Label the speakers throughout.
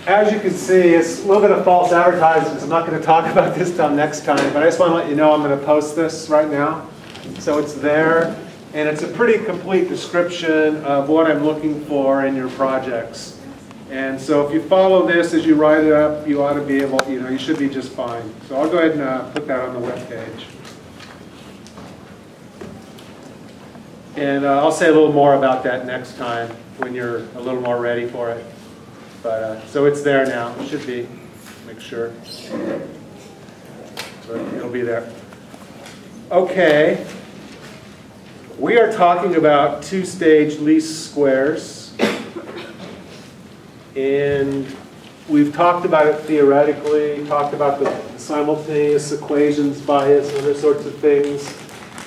Speaker 1: as you can see, it's a little bit of false advertising because I'm not going to talk about this till next time, but I just want to let you know I'm going to post this right now. So it's there, and it's a pretty complete description of what I'm looking for in your projects. And so if you follow this as you write it up, you ought to be able, you should be just fine. So I'll go ahead and put that on the web page. And I'll say a little more about that next time when you're a little more ready for it. But so it's there now. It should be. Make sure. But it'll be there. Okay. We are talking about two-stage least squares. And we've talked about it theoretically, talked about the simultaneous equations bias and other sorts of things.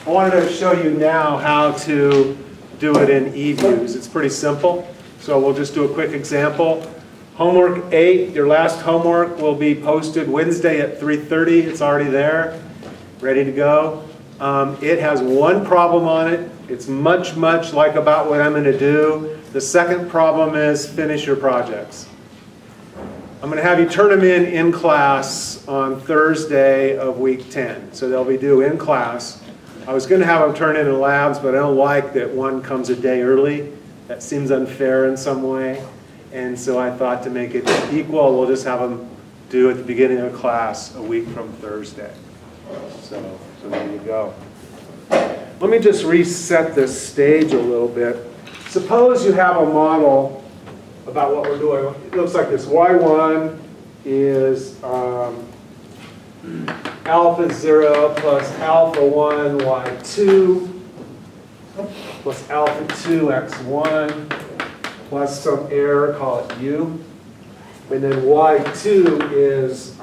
Speaker 1: I wanted to show you now how to do it in eViews. It's pretty simple. So we'll just do a quick example. Homework 8, your last homework, will be posted Wednesday at 3:30. It's already there, ready to go. It has one problem on it. It's much like about what I'm going to do. The second problem is finish your projects. I'm going to have you turn them in class on Thursday of week 10. So they'll be due in class. I was going to have them turn in labs, but I don't like that one comes a day early. That seems unfair in some way. And so I thought to make it equal, we'll just have them due at the beginning of class a week from Thursday. So there you go. Let me just reset this stage a little bit. Suppose you have a model about what we're doing. It looks like this. Y1 is alpha 0 plus alpha 1 y2 plus alpha 2 x1 plus some error, call it u. And then y2 is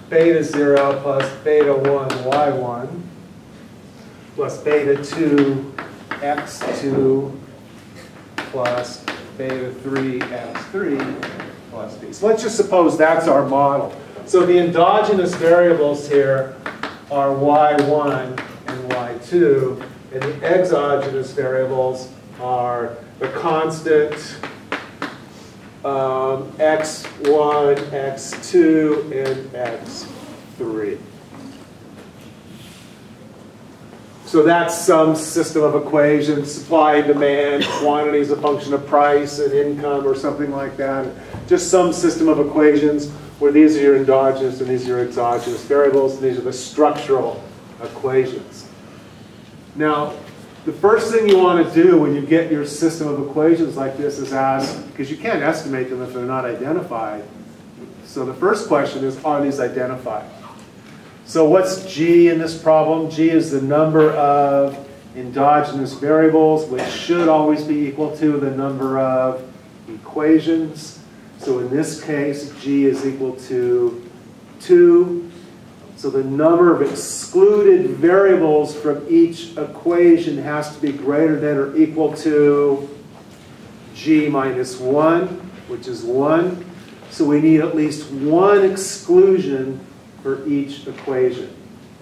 Speaker 1: beta 0 plus beta 1 y1 plus beta 2 x2 plus beta 3 x3 plus b. So let's just suppose that's our model. So the endogenous variables here are y1 and y2, and the exogenous variables are the constant x1, x2, and x3. So that's some system of equations, supply and demand, quantity is a function of price and income or something like that. Just some system of equations where these are your endogenous and these are your exogenous variables, and these are the structural equations. Now, the first thing you want to do when you get your system of equations like this is ask, because you can't estimate them if they're not identified. So the first question is, are these identified? So what's G in this problem? G is the number of endogenous variables, which should always be equal to the number of equations. So in this case, G is equal to 2. So the number of excluded variables from each equation has to be greater than or equal to G minus 1, which is 1. So we need at least one exclusion for each equation.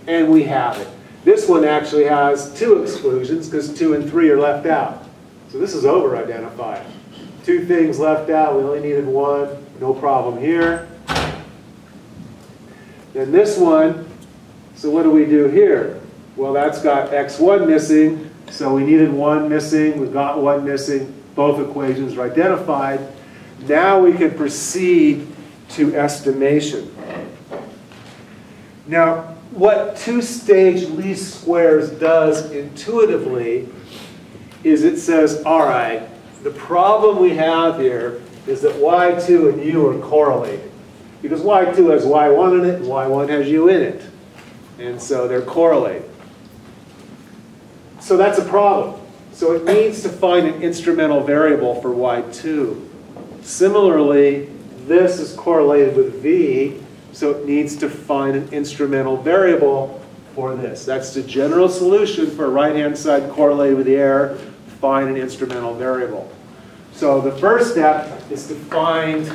Speaker 1: And we have it. This one actually has 2 exclusions because 2 and 3 are left out. So this is over-identified. 2 things left out. We only needed 1. No problem here. Then this one, so what do we do here? Well, that's got x1 missing. So we needed 1 missing. We've got 1 missing. Both equations are identified. Now we can proceed to estimation. Now, what two-stage least squares does intuitively is it says, all right, the problem we have here is that y2 and u are correlated. Because y2 has y1 in it and y1 has u in it. And so they're correlated. So that's a problem. So it needs to find an instrumental variable for y2. Similarly, this is correlated with v, so it needs to find an instrumental variable for this. That's the general solution for a right-hand side correlated with the error. Find an instrumental variable. So the first step is to find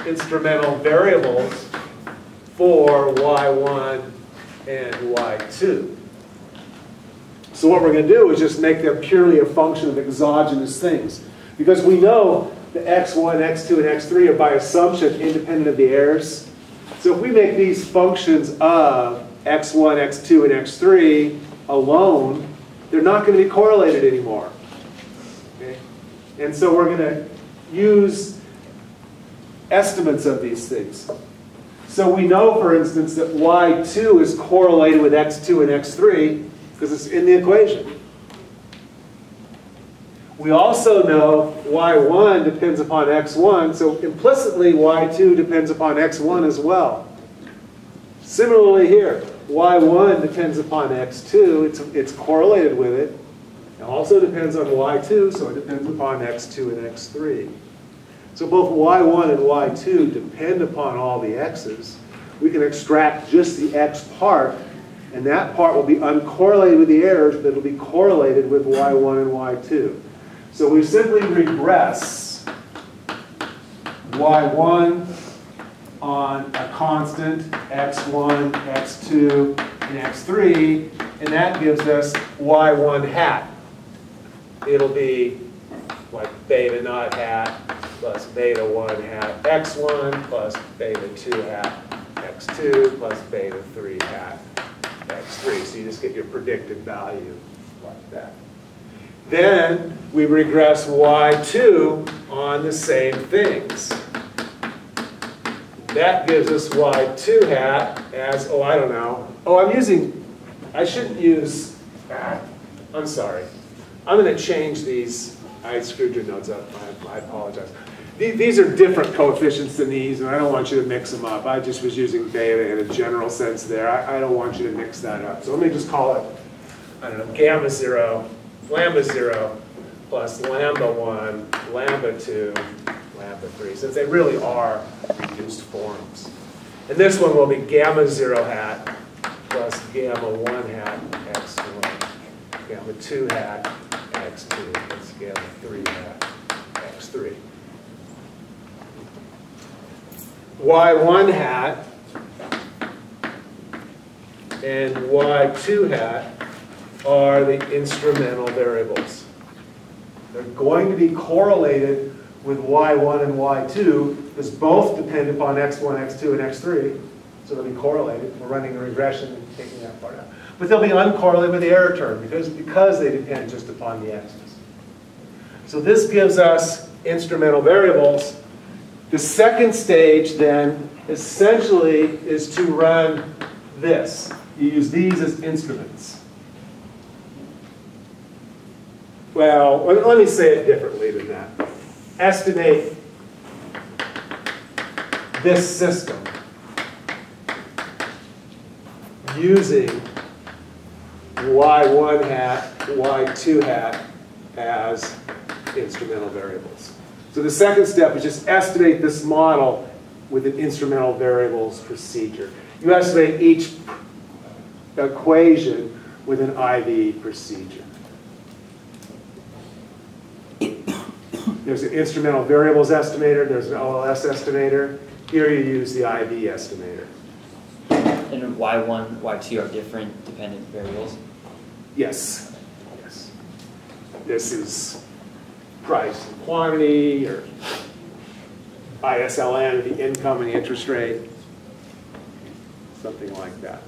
Speaker 1: instrumental variables for y1 and y2. So what we're going to do is just make them purely a function of exogenous things. Because we know the x1, x2, and x3 are by assumption independent of the errors. So if we make these functions of x1, x2, and x3 alone, they're not going to be correlated anymore. Okay? And so we're going to use estimates of these things. So we know, for instance, that y2 is correlated with x2 and x3 because it's in the equation. We also know y1 depends upon x1, so implicitly y2 depends upon x1 as well. Similarly here, y1 depends upon x2, it's correlated with it. It also depends on y2, so it depends upon x2 and x3. So both y1 and y2 depend upon all the x's. We can extract just the x part, and that part will be uncorrelated with the errors, but it will be correlated with y1 and y2. So we simply regress y1 on a constant, x1, x2, and x3, and that gives us y1 hat. It'll be like beta naught hat plus beta 1 hat x1 plus beta 2 hat x2 plus beta 3 hat x3. So you just get your predicted value like that. Then we regress y2 on the same things. That gives us y2 hat as, oh, I don't know. Oh, I shouldn't use, I'm sorry. I'm going to change these. I screwed your notes up. I apologize. These are different coefficients than these, and I don't want you to mix them up. I just was using beta in a general sense there. I don't want you to mix that up. So let me just call it, I don't know, gamma 0, lambda 0, plus lambda 1, lambda 2, lambda 3, since they really are reduced forms. And this one will be gamma 0 hat plus gamma 1 hat x1, gamma 2 hat x2 plus gamma 3 hat x3. y1 hat and y2 hat are the instrumental variables. They're going to be correlated with y1 and y2 because both depend upon x1, x2, and x3. So they'll be correlated. We're running a regression and taking that part out. But they'll be uncorrelated with the error term because they depend just upon the x's. So this gives us instrumental variables. The second stage then essentially is to run this. You use these as instruments. Well, let me say it differently than that. Estimate this system using y1 hat, y2 hat as instrumental variables. So the second step is just estimate this model with an instrumental variables procedure. You estimate each equation with an IV procedure. There's an instrumental variables estimator, there's an OLS estimator. Here you use the IV estimator.
Speaker 2: And y1, y2 are different dependent variables?
Speaker 1: Yes. Yes. This is price and quantity, or ISLM, the income and the interest rate, something like that.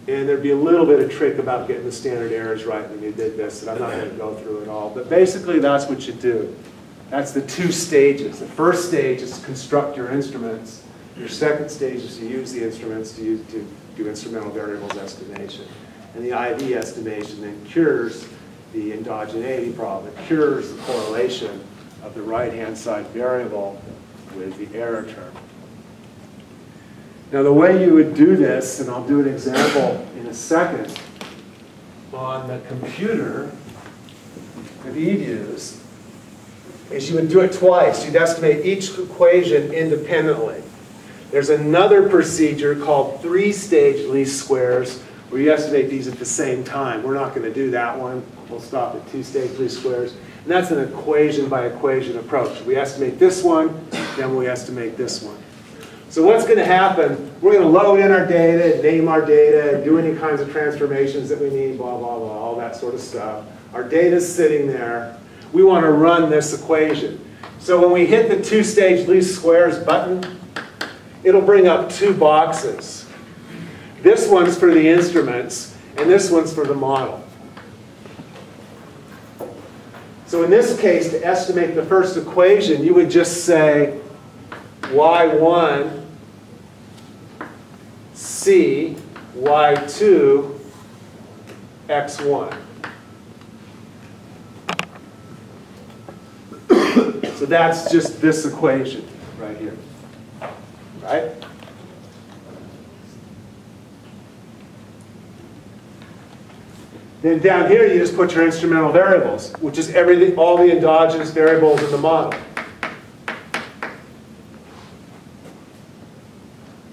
Speaker 1: And there'd be a little bit of trick about getting the standard errors right when you did this, and I'm not going to go through it all. But basically, that's what you do. That's the two stages. The first stage is to construct your instruments. Your second stage is to use the instruments to do instrumental variables estimation. And the IV estimation then cures the endogeneity problem. It cures the correlation of the right-hand side variable with the error term. Now the way you would do this, and I'll do an example in a second, on the computer that you'd use, is you would do it twice. You'd estimate each equation independently. There's another procedure called three-stage least squares where you estimate these at the same time. We're not going to do that one. We'll stop at two-stage least squares. And that's an equation by equation approach. We estimate this one, then we estimate this one. So what's going to happen, we're going to load in our data, name our data, do any kinds of transformations that we need, blah, blah, blah, all that sort of stuff. Our data's sitting there. We want to run this equation. So when we hit the two-stage least squares button, it'll bring up two boxes. This one's for the instruments, and this one's for the model. So in this case, to estimate the first equation, you would just say y1 c y2 x1. So that's just this equation right here, right? Then down here, you just put your instrumental variables, which is everything, all the endogenous variables in the model.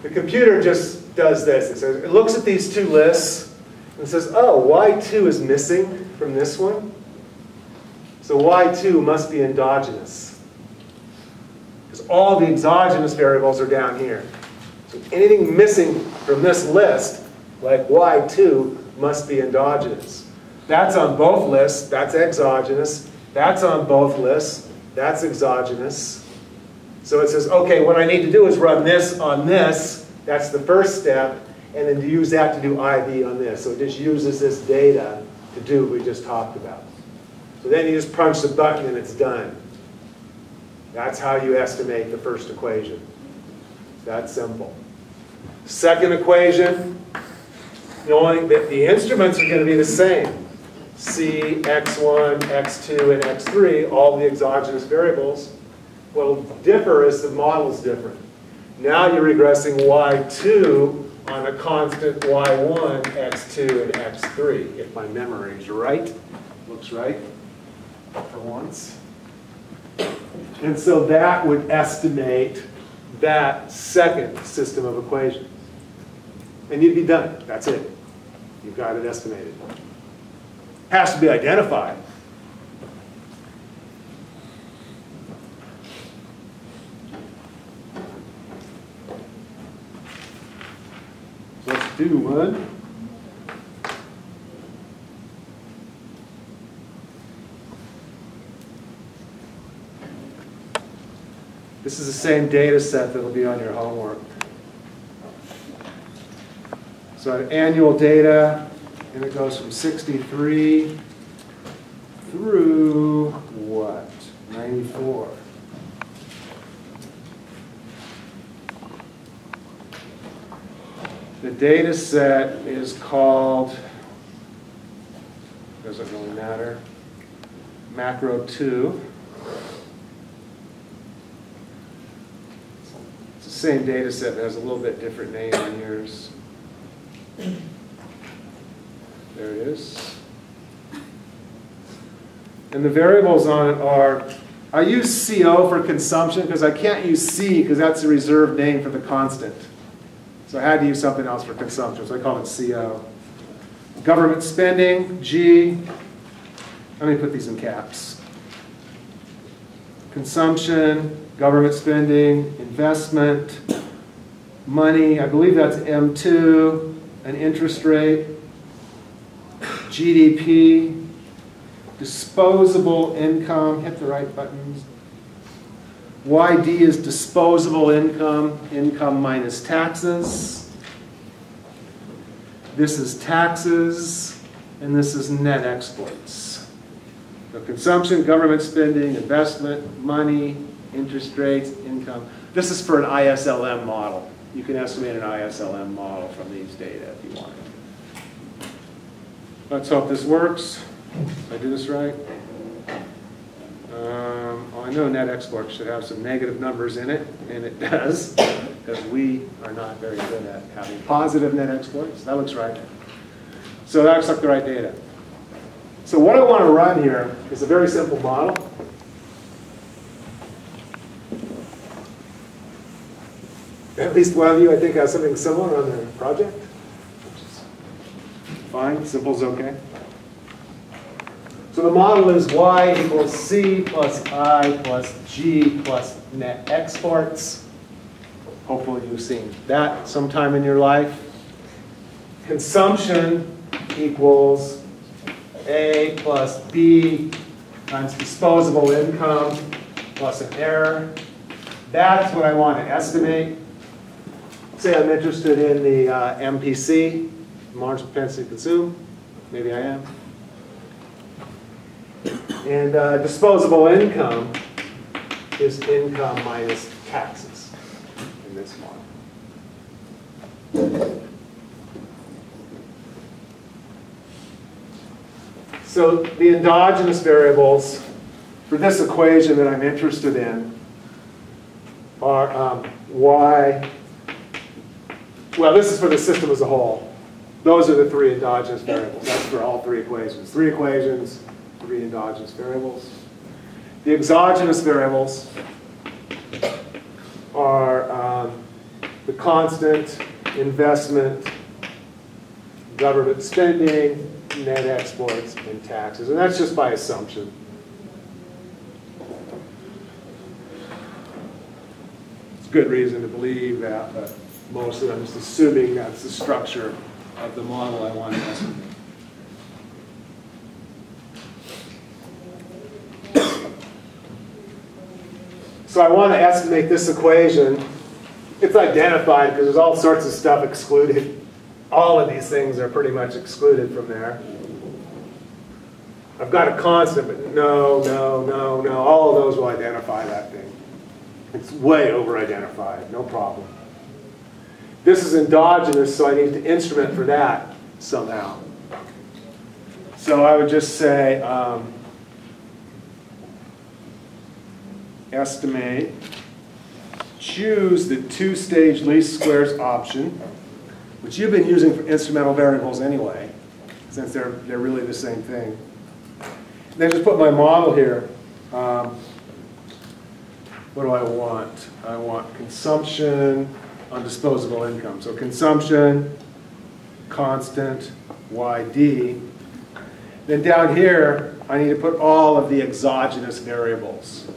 Speaker 1: The computer just does this. It says, it looks at these two lists and says, oh, y2 is missing from this one. So y2 must be endogenous. Because all the exogenous variables are down here. So anything missing from this list, like y2, must be endogenous. That's on both lists. That's exogenous. That's on both lists. That's exogenous. So it says, okay, what I need to do is run this on this. That's the first step. And then to use that to do IV on this. So it just uses this data to do what we just talked about. So then you just punch the button and it's done. That's how you estimate the first equation. That's simple. Second equation, the instruments are going to be the same. C, X1, X2, and X3, all the exogenous variables. What will differ is the model is different. Now you're regressing Y2 on a constant Y1, X2, and X3. If my memory is right. Looks right for once. And so that would estimate that second system of equations. And you'd be done. That's it. You've got it estimated. Has to be identified. So let's do one. This is the same data set that will be on your homework. So I have annual data, and it goes from 63 through what? 94. The data set is called, doesn't really matter, macro 2. It's the same data set that has a little bit different name on yours. There it is. And the variables on it are, I use CO for consumption because I can't use C because that's a reserved name for the constant. So I had to use something else for consumption, so I call it CO. Government spending, G. Let me put these in caps. Consumption, government spending, investment, money, I believe that's M2. An interest rate, GDP, disposable income, hit the right buttons. YD is disposable income, income minus taxes. This is taxes, and this is net exports. So consumption, government spending, investment, money, interest rates, income. This is for an ISLM model. You can estimate an ISLM model from these data if you want. Let's hope this works. Did I do this right? I know net export should have some negative numbers in it, and it does, because we are not very good at having positive net exports. That looks right. So that looks like the right data. So what I want to run here is a very simple model. At least one of you, I think, has something similar on their project, which is fine. Simple's okay. So the model is y equals c plus I plus g plus net exports. Hopefully you've seen that sometime in your life. Consumption equals A plus B times disposable income plus an error. That's what I want to estimate. Say I'm interested in the MPC, marginal propensity to consume. Maybe I am. And disposable income is income minus taxes in this model. So the endogenous variables for this equation that I'm interested in are y. Well, this is for the system as a whole. Those are the three endogenous variables. That's for all three equations. Three equations, three endogenous variables. The exogenous variables are the constant, investment, government spending, net exports, and taxes. And that's just by assumption. It's good reason to believe that, but mostly I'm just assuming that's the structure of the model I want to estimate. So I want to estimate this equation. It's identified because there's all sorts of stuff excluded. All of these things are pretty much excluded from there. I've got a constant, but no. All of those will identify that thing. It's way over-identified, no problem. This is endogenous, so I need to instrument for that somehow. So I would just say estimate, choose the two-stage least squares option, which you've been using for instrumental variables anyway, since they're really the same thing. Then just put my model here. What do I want? I want consumption on disposable income. So consumption, constant, YD. Then down here, I need to put all of the exogenous variables.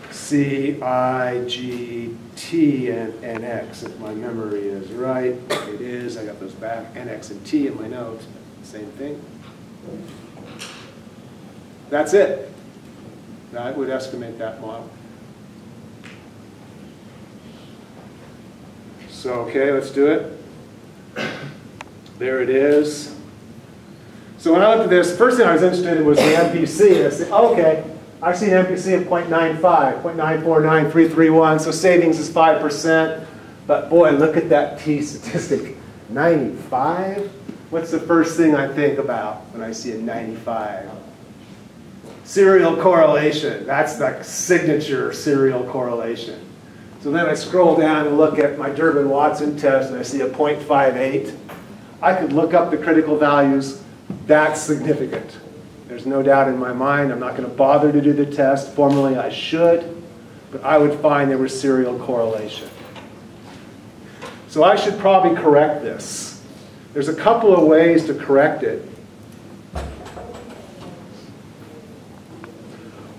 Speaker 1: C, I, G, T, and NX, if my memory is right. It is. I got those back. NX and T in my notes. Same thing. That's it. That would estimate that model. So, okay, let's do it. There it is. So when I looked at this, the first thing I was interested in was the MPC. I said, oh, okay, I see an MPC of 0.95, 0.949331, so savings is 5%. But boy, look at that T statistic, 95? What's the first thing I think about when I see a 95? Serial correlation. That's the signature serial correlation. So then I scroll down and look at my Durbin-Watson test, and I see a 0.58. I could look up the critical values. That's significant. There's no doubt in my mind. I'm not going to bother to do the test. Formally, I should. But I would find there was serial correlation. So I should probably correct this. There's a couple of ways to correct it.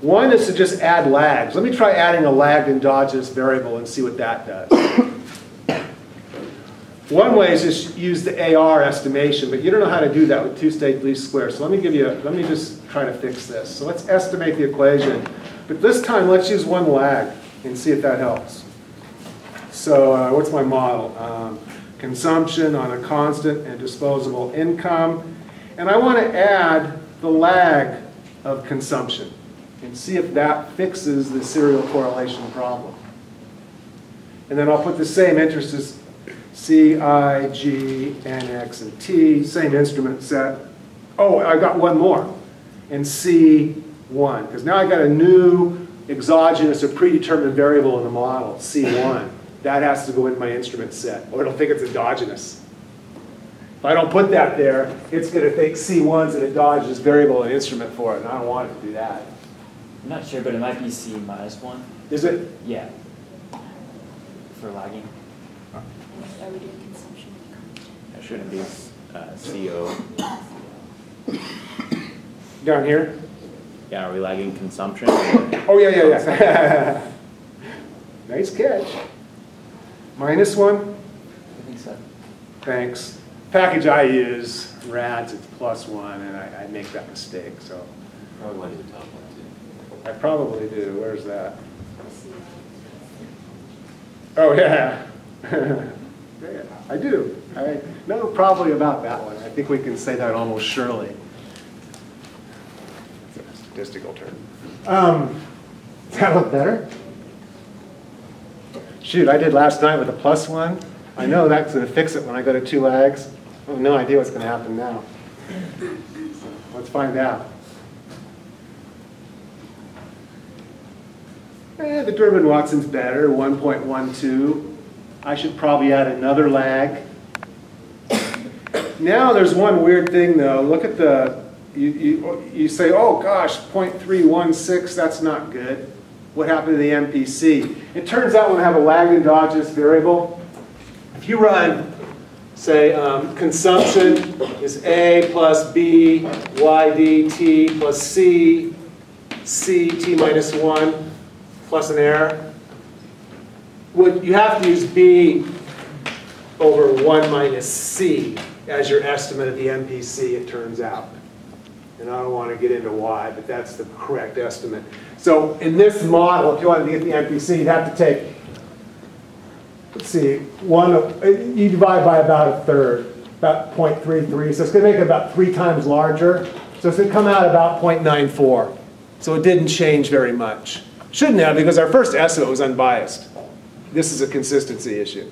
Speaker 1: One is to just add lags. Let me try adding a lagged endogenous variable and see what that does. One way is just use the AR estimation, but you don't know how to do that with two-stage least squares. So let me just try to fix this. So let's estimate the equation. But this time, let's use one lag and see if that helps. So what's my model? Consumption on a constant and disposable income. And I want to add the lag of consumption and see if that fixes the serial correlation problem. And then I'll put the same interest as C, I, G, N, X, and T, same instrument set. Oh, I got one more, and C1, because now I got a new exogenous or predetermined variable in the model, C1. That has to go in my instrument set, or it'll think it's endogenous. If I don't put that there, it's going to think C1's an endogenous variable and instrument for it, and I don't want it to do that.
Speaker 2: I'm not sure, but it might be C minus 1.
Speaker 1: Is it?
Speaker 2: Yeah. For lagging.
Speaker 3: Are we doing consumption?
Speaker 4: It shouldn't be CO.
Speaker 1: Down here?
Speaker 4: Yeah, are we lagging consumption?
Speaker 1: Oh, yeah. Nice catch. Minus 1?
Speaker 2: I think so.
Speaker 1: Thanks. Package I use, RADS, it's +1, and I make that mistake, so.
Speaker 4: Probably one of the top ones, too.
Speaker 1: I probably do. Where's that? Oh, yeah. Yeah, I do. I know probably about that one. I think we can say that almost surely. It's a statistical term. Does that look better? Shoot, I did last night with a +1. I know that's going to fix it when I go to 2 lags. I have no idea what's going to happen now. So let's find out. The Durbin-Watson's better, 1.12. I should probably add another lag. Now there's one weird thing though. Look at the, you say, oh gosh, 0.316, that's not good. What happened to the MPC? It turns out when I have a lag endogenous variable, if you run, say, consumption is A plus B, YD, T plus C, C, T minus 1, plus an error. You have to use B over 1 minus C as your estimate of the MPC, it turns out. And I don't want to get into why, but that's the correct estimate. So in this model, if you wanted to get the MPC, you'd have to take, let's see, you divide by about 1/3, about 0.33. So it's going to make it about 3 times larger. So it's going to come out about 0.94. So it didn't change very much. Shouldn't have, because our first estimate was unbiased. This is a consistency issue.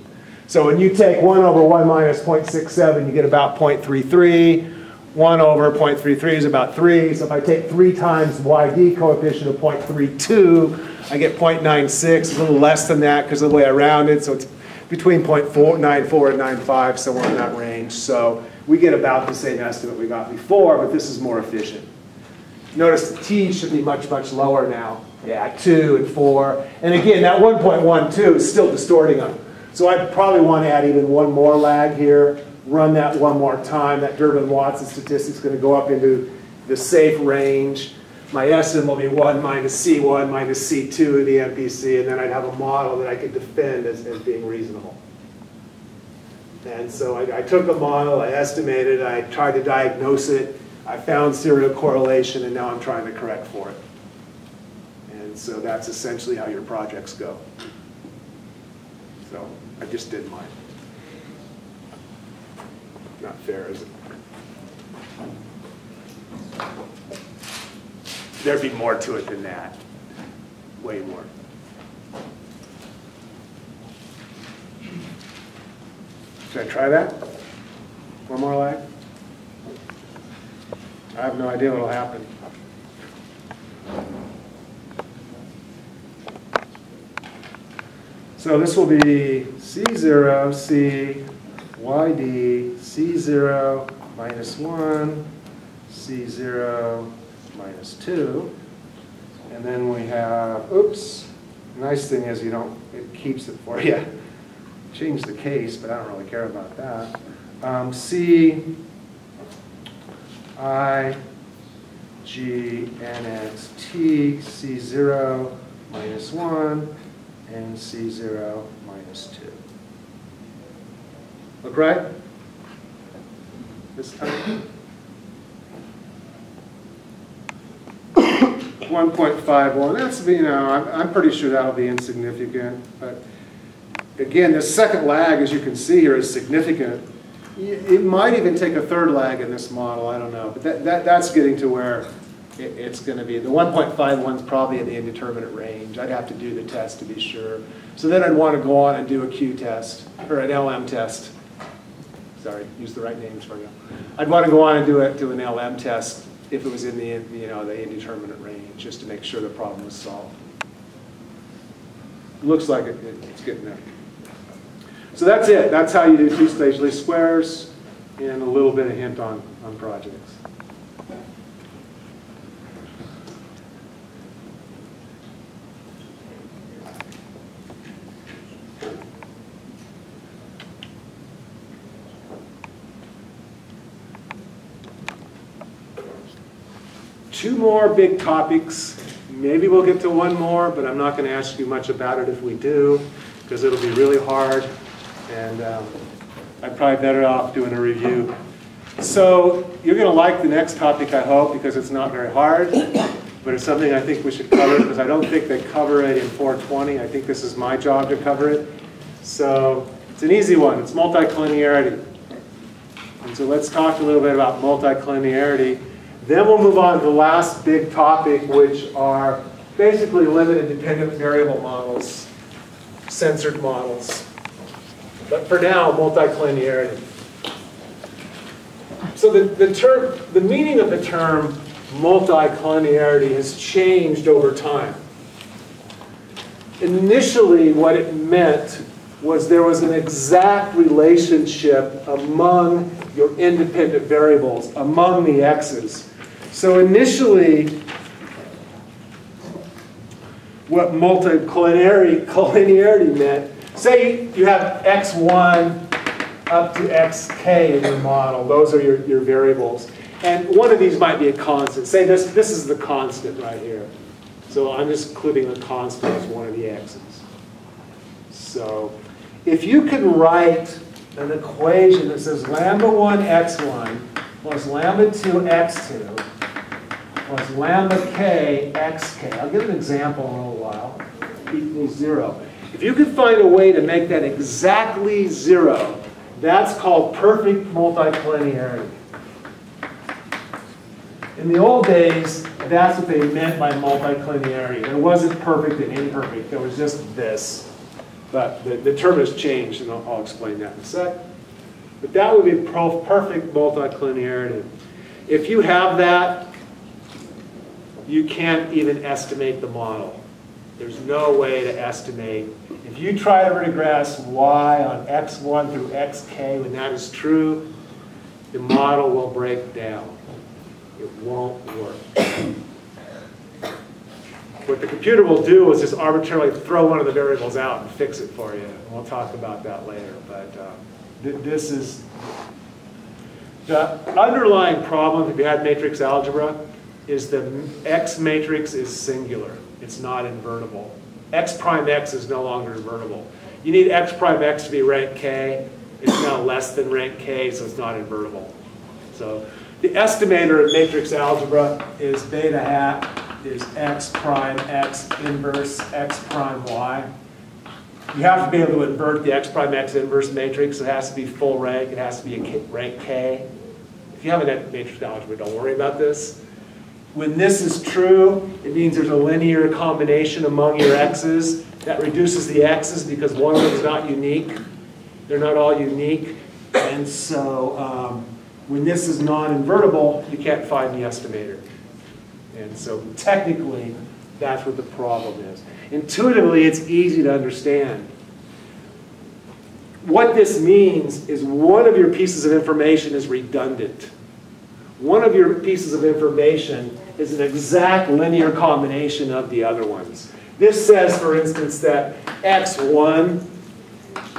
Speaker 1: So when you take 1 over 1 minus 0.67, you get about 0.33. 1 over 0.33 is about 3. So if I take 3 times YD coefficient of 0.32, I get 0.96, a little less than that because of the way I rounded. So it's between 0.94 and 95, somewhere in that range. So we get about the same estimate we got before, but this is more efficient. Notice the T should be much, much lower now. Yeah, 2 and 4. And again, that 1.12 is still distorting them. So I probably want to add even one more lag here. Run that one more time. That Durbin-Watson statistic is going to go up into the safe range. My estimate will be 1 minus C1 minus C2 of the MPC, and then I'd have a model that I could defend as being reasonable. And so I took the model, I estimated, I tried to diagnose it, I found serial correlation, and now I'm trying to correct for it. And so that's essentially how your projects go. So I just did mine. Not fair, is it? There'd be more to it than that. Way more. Should I try that? One more lag? I have no idea what will happen. So this will be C0, C, YD, C0 minus 1, C0 minus 2. And then we have, oops, nice thing is it keeps it for you. Change the case, but I don't really care about that. C, I, G, NX, T, C0 minus 1, and C0 minus 2. Look right? This time? 1.51. That's, I'm pretty sure that'll be insignificant. But again, this second lag, as you can see here, is significant. It might even take a third lag in this model. I don't know. But that's getting to where it's going to be. The 1.51 is probably in the indeterminate range. I'd have to do the test to be sure. So then I'd want to go on and do a Q test, or an LM test. Sorry, use the right names for you. I'd want to go on and do an LM test if it was in the the indeterminate range, just to make sure the problem was solved. Looks like it's getting there. So that's it. That's how you do two-stage least squares, and a little bit of hint on projects. Two more big topics, Maybe we'll get to one more, but I'm not going to ask you much about it if we do, because it'll be really hard, and I'm probably better off doing a review. So you're going to like the next topic, I hope, because it's not very hard, but it's something I think we should cover, because I don't think they cover it in 420. I think this is my job to cover it. So it's an easy one. It's multicollinearity. And so let's talk a little bit about multicollinearity. Then we'll move on to the last big topic, which are basically limited dependent variable models, censored models. But for now, multicollinearity. So the meaning of the term multicollinearity has changed over time. Initially, what it meant was there was an exact relationship among your independent variables, among the x's. So initially, what multicollinearity meant, say you have x1 up to xk in your model. Those are your variables. And one of these might be a constant. Say this is the constant right here. So I'm just including the constant as one of the x's. So if you can write an equation that says lambda 1 x1 plus lambda 2 x2 plus lambda k xk, I'll give an example in a little while, equals 0. If you could find a way to make that exactly 0, that's called perfect multicollinearity. In the old days, that's what they meant by multicollinearity. There wasn't perfect and imperfect. There was just this. But the term has changed, and I'll explain that in a sec. But that would be perfect multicollinearity. If you have that, you can't even estimate the model. There's no way to estimate. If you try to regress y on x1 through xk when that is true, the model will break down. It won't work. What the computer will do is just arbitrarily throw one of the variables out and fix it for you. And we'll talk about that later. But this is the underlying problem. If you had matrix algebra, is the X matrix is singular. It's not invertible. X prime X is no longer invertible. You need X prime X to be rank K. It's now less than rank K, so it's not invertible. So the estimator of matrix algebra is beta hat is X prime X inverse X prime Y. You have to be able to invert the X prime X inverse matrix. It has to be full rank. It has to be a rank K. If you haven't had matrix algebra, don't worry about this. When this is true, it means there's a linear combination among your x's that reduces the x's because one of them is not unique. They're not all unique. And so when this is non-invertible, you can't find the estimator. And so technically, that's what the problem is. Intuitively, it's easy to understand. What this means is one of your pieces of information is redundant. One of your pieces of information is an exact linear combination of the other ones. This says, for instance, that x1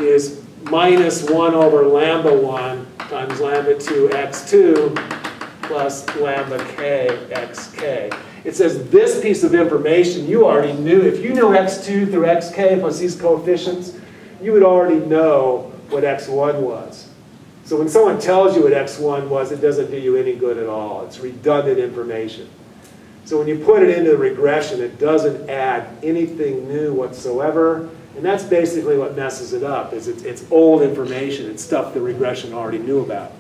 Speaker 1: is minus 1 over lambda 1 times lambda 2 x2 plus lambda k xk. It says this piece of information you already knew. If you knew x2 through xk plus these coefficients, you would already know what x1 was. So when someone tells you what x1 was, it doesn't do you any good at all. It's redundant information. So when you put it into the regression, it doesn't add anything new whatsoever. And that's basically what messes it up, is it's old information. It's stuff the regression already knew about.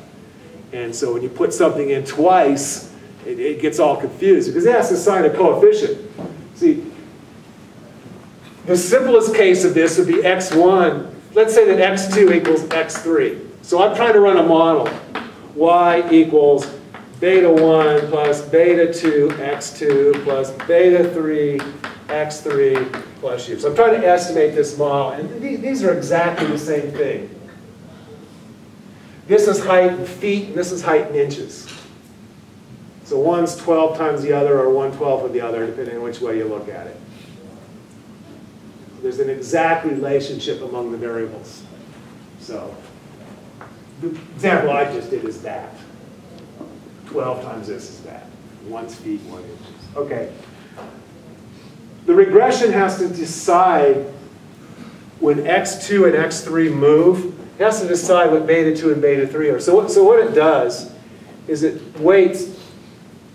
Speaker 1: And so when you put something in twice, it gets all confused because it has to assign a coefficient. See, the simplest case of this would be x1. Let's say that x2 equals x3. So I'm trying to run a model. Y equals beta 1 plus beta 2 x2 plus beta 3 x3 plus u. So I'm trying to estimate this model. And these are exactly the same thing. This is height in feet, and this is height in inches. So one's 12 times the other, or 1/12 of the other, depending on which way you look at it. There's an exact relationship among the variables. So the example I just did is that. 12 times this is that. 1's feet, 1 inches. Okay. the regression has to decide when x2 and x3 move, it has to decide what beta 2 and beta 3 are. So what it does is it weights,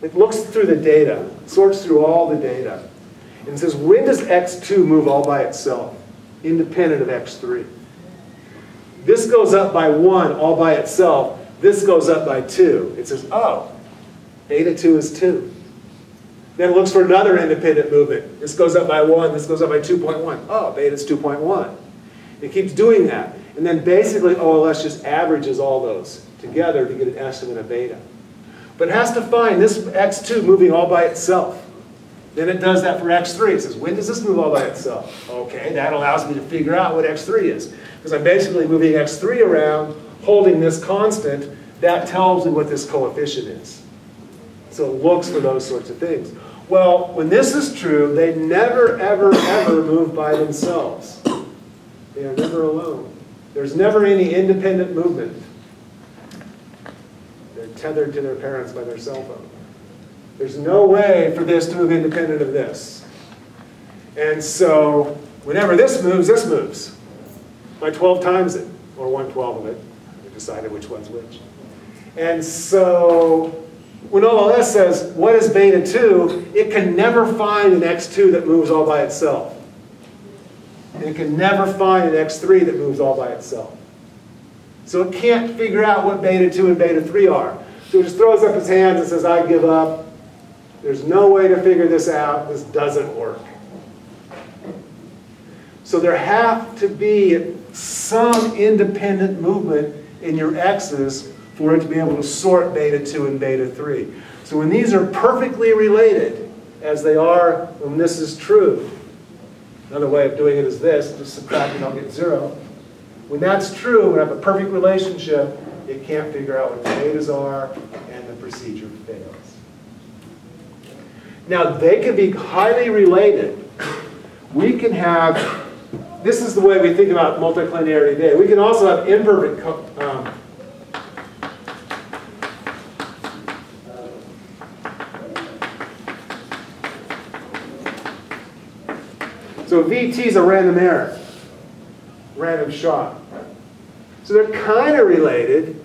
Speaker 1: it looks through the data, sorts through all the data, and says, when does x2 move all by itself, independent of x3? This goes up by 1 all by itself. This goes up by 2. It says, oh, beta 2 is 2. Then it looks for another independent movement. This goes up by 1, this goes up by 2.1. Oh, beta's 2.1. It keeps doing that. And then basically OLS just averages all those together to get an estimate of beta. But it has to find this x2 moving all by itself. Then it does that for x3. It says, when does this move all by itself? Okay, that allows me to figure out what x3 is. Because I'm basically moving x3 around, holding this constant. That tells me what this coefficient is. So it looks for those sorts of things. Well, when this is true, they never, ever, ever move by themselves. They are never alone. There's never any independent movement. They're tethered to their parents by their cell phone. There's no way for this to move independent of this. And so whenever this moves by 12 times it, or 1/12 of it. We decided which one's which. And so when OLS says, what is beta 2, it can never find an x2 that moves all by itself. And it can never find an x3 that moves all by itself. So it can't figure out what beta 2 and beta 3 are. So it just throws up its hands and says, I give up. There's no way to figure this out. This doesn't work. So there have to be some independent movement in your x's for it to be able to sort beta 2 and beta 3. So when these are perfectly related, as they are when this is true, another way of doing it is this, just subtract and I'll get 0. When that's true, when I have a perfect relationship, it can't figure out what the betas are, and the procedure fails. Now, they can be highly related. We can have, this is the way we think about multicollinearity today. We can also have imperfect so VT is a random error, random shot. So they're kind of related,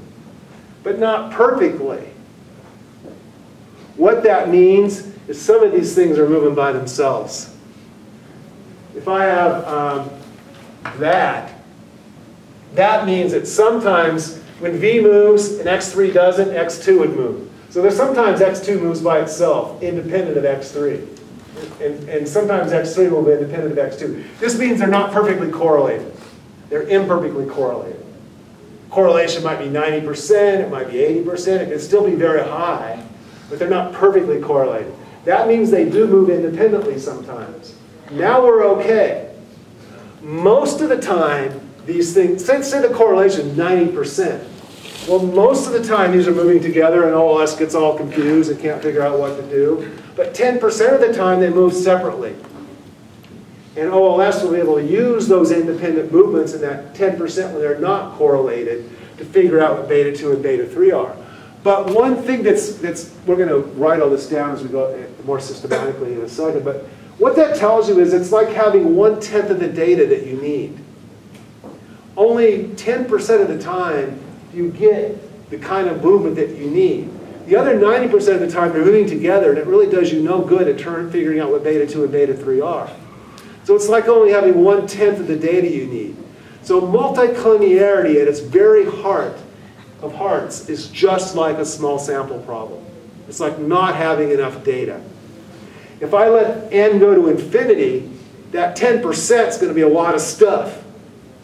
Speaker 1: but not perfectly. What that means is some of these things are moving by themselves. If I have that means that sometimes when V moves and X3 doesn't, X2 would move. So there's sometimes X2 moves by itself, independent of X3. And sometimes X3 will be independent of X2. This means they're not perfectly correlated. They're imperfectly correlated. Correlation might be 90%, it might be 80%, it can still be very high, but they're not perfectly correlated. That means they do move independently sometimes. Now we're okay. Most of the time, these things, say the correlation 90%. Well, most of the time these are moving together and OLS gets all confused and can't figure out what to do. But 10% of the time they move separately. And OLS will be able to use those independent movements in that 10% when they're not correlated to figure out what beta 2 and beta 3 are. But one thing we're going to write all this down as we go more systematically in a second, but what that tells you is it's like having 1/10 of the data that you need. Only 10% of the time you get the kind of movement that you need. The other 90% of the time they're moving together, and it really does you no good at figuring out what beta 2 and beta 3 are. So it's like only having 1/10 of the data you need. So multicollinearity at its very heart of hearts is just like a small sample problem. It's like not having enough data. If I let n go to infinity, that 10% is going to be a lot of stuff.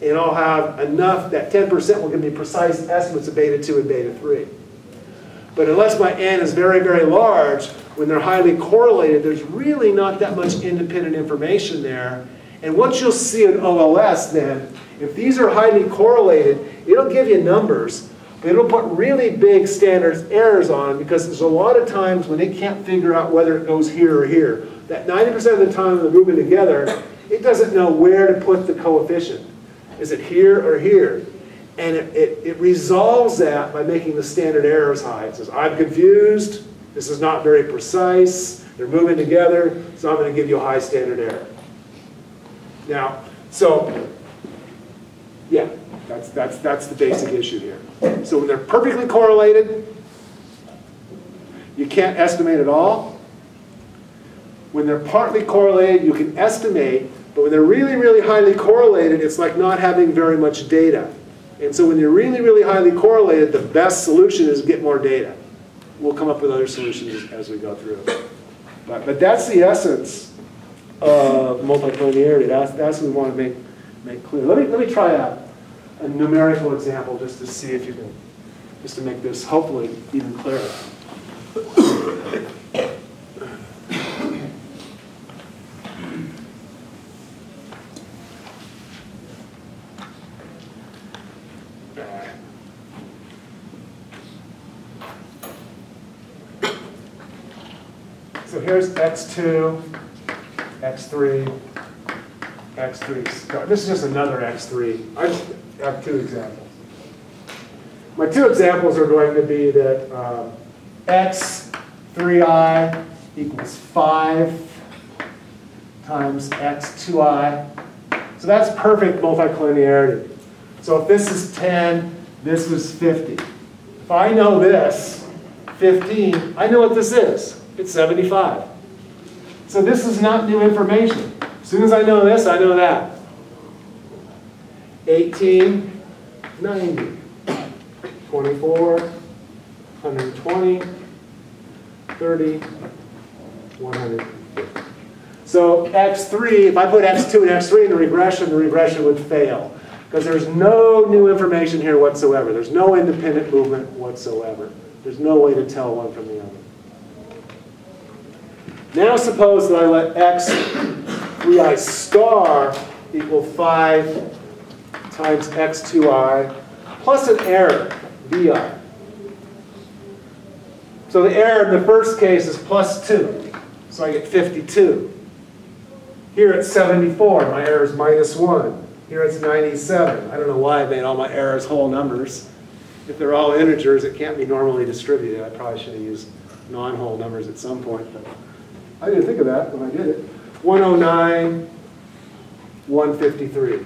Speaker 1: And I'll have enough, that 10% will give me precise estimates of beta 2 and beta 3. But unless my n is very, very large, when they're highly correlated, there's really not that much independent information there. And what you'll see in OLS then, if these are highly correlated, it'll give you numbers, but it'll put really big standard errors on them because there's a lot of times when it can't figure out whether it goes here or here. That 90% of the time when they're moving together, it doesn't know where to put the coefficient. Is it here or here? And it resolves that by making the standard errors high. It says, I'm confused, this is not very precise, They're moving together, so I'm going to give you a high standard error. Now, so, yeah, that's the basic issue here. So when they're perfectly correlated, you can't estimate at all. When they're partly correlated, you can estimate, but when they're really, really highly correlated, it's like not having very much data. And so when you're really, really highly correlated, the best solution is get more data. We'll come up with other solutions as we go through. But that's the essence of multicollinearity. That's what we want to make clear. Let me try a numerical example just to see if you can, just to make this hopefully even clearer. So here's x2, x3, x3 star. This is just another x3. I just have two examples. My two examples are going to be that x3i equals 5 times x2i. So that's perfect multicollinearity. So if this is 10, this was 50. If I know this, 15, I know what this is. It's 75. So this is not new information. As soon as I know this, I know that. 18, 90. 24, 120, 30, 150. So x3, if I put x2 and x3 in the regression would fail. Because there's no new information here whatsoever. There's no independent movement whatsoever. There's no way to tell one from the other. Now suppose that I let x3i star equal 5 times x2i plus an error, vi. So the error in the first case is plus 2. So I get 52. Here it's 74. My error is minus 1. Here it's 97. I don't know why I made all my errors whole numbers. If they're all integers, it can't be normally distributed. I probably should have used non-whole numbers at some point. But I didn't think of that when I did it. 109, 153.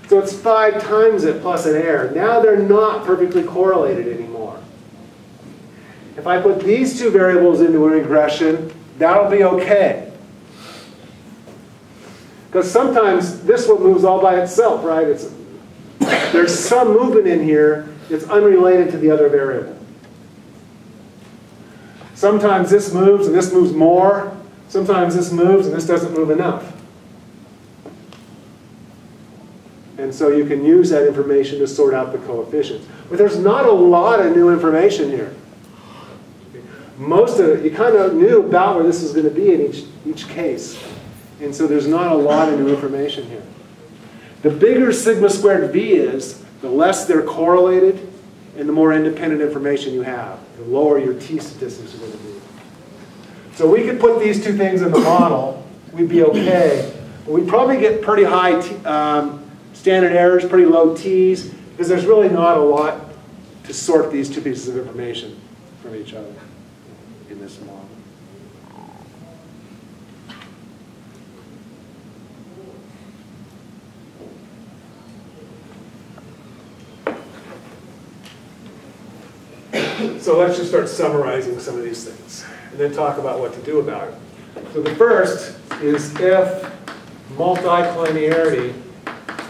Speaker 1: So it's 5 times it plus an error. Now they're not perfectly correlated anymore. If I put these two variables into a regression, that'll be okay. Because sometimes this one moves all by itself, right? There's some movement in here that's unrelated to the other variable. Sometimes this moves and this moves more. Sometimes this moves and this doesn't move enough. And so you can use that information to sort out the coefficients. But there's not a lot of new information here. Most of it, you kind of knew about where this is going to be in each case. And so there's not a lot of new information here. The bigger sigma squared v is, the less they're correlated and the more independent information you have, the lower your t statistics are going to be. So we could put these two things in the model, we'd be okay. But we'd probably get pretty high standard errors, pretty low t's, because there's really not a lot to sort these two pieces of information from each other in this model. So let's just start summarizing some of these things, and then talk about what to do about it. So the first is if multicollinearity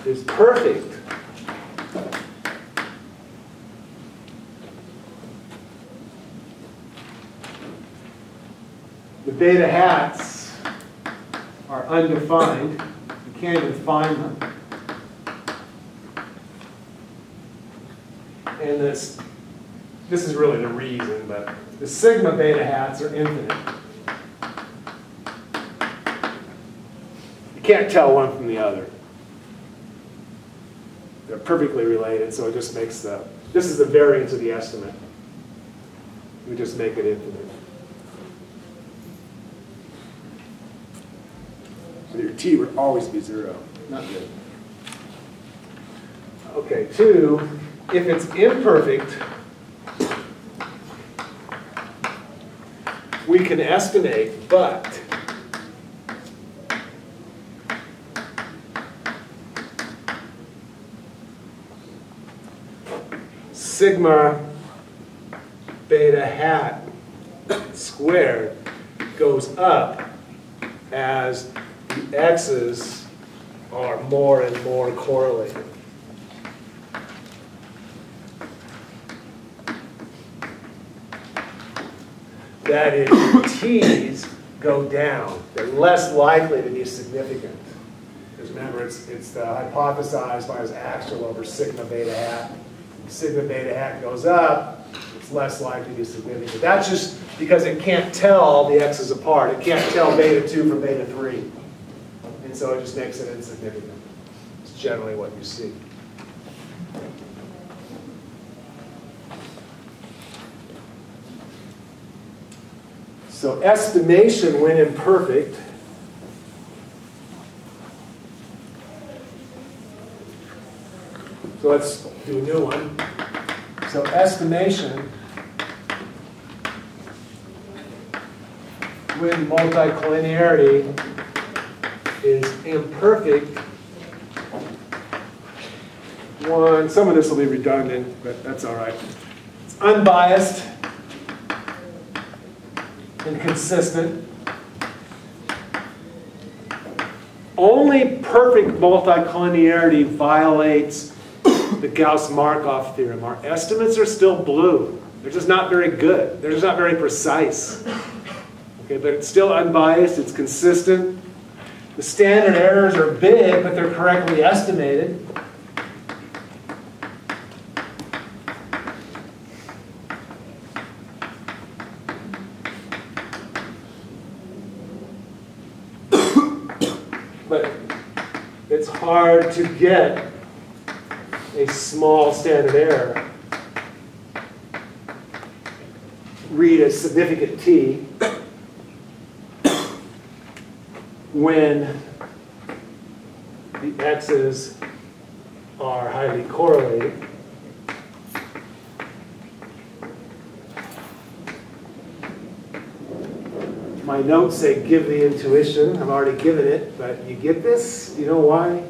Speaker 1: is perfect, the beta hats are undefined. You can't even find them. And this is really the reason, but the sigma beta hats are infinite. You can't tell one from the other. They're perfectly related, so it just makes this is the variance of the estimate. We just make it infinite. So your t would always be 0. Not good. Okay, 2, if it's imperfect, we we can estimate, but sigma beta hat squared goes up as the x's are more and more correlated. That is, t's go down. They're less likely to be significant. Because remember, it's hypothesized by as actual over sigma beta hat. If sigma beta hat goes up, it's less likely to be significant. That's just because it can't tell the x's apart. It can't tell beta 2 from beta 3. And so it just makes it insignificant. It's generally what you see. So estimation, when imperfect, so let's do a new one. So estimation, when multicollinearity is imperfect, some of this will be redundant, but that's all right. It's unbiased and consistent. Only perfect multicollinearity violates the Gauss-Markov theorem. Our estimates are still blue. They're just not very good. They're just not very precise. Okay, but it's still unbiased, it's consistent. The standard errors are big, but they're correctly estimated. But it's hard to get a small standard error, read a significant t, when the x's are highly correlated. My notes say give the intuition. I've already given it, but you get this? You know why?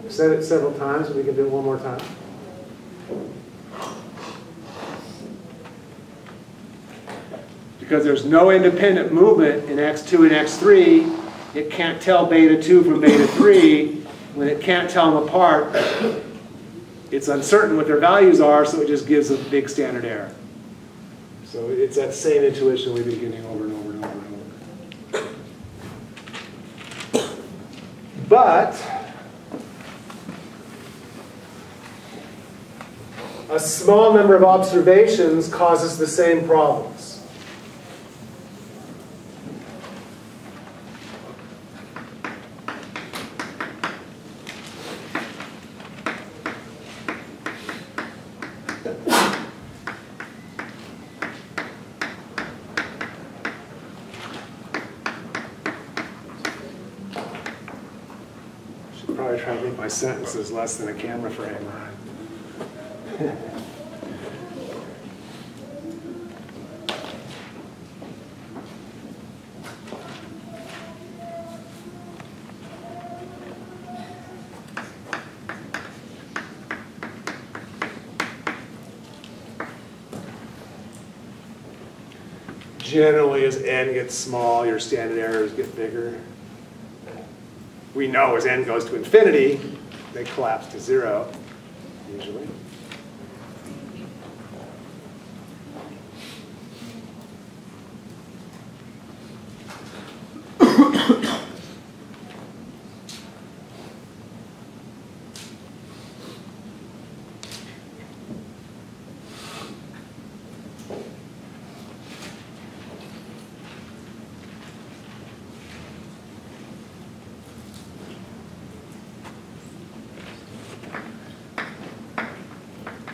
Speaker 1: I've said it several times, but we can do it one more time. Because there's no independent movement in x2 and x3, it can't tell beta 2 from beta 3. When it can't tell them apart, it's uncertain what their values are, so it just gives a big standard error. So it's that same intuition we've been getting over and over and over and over. But a small number of observations causes the same problems. Probably try to make my sentences less than a camera frame. Generally, as n gets small, your standard errors get bigger. We know as n goes to infinity, they collapse to 0, usually.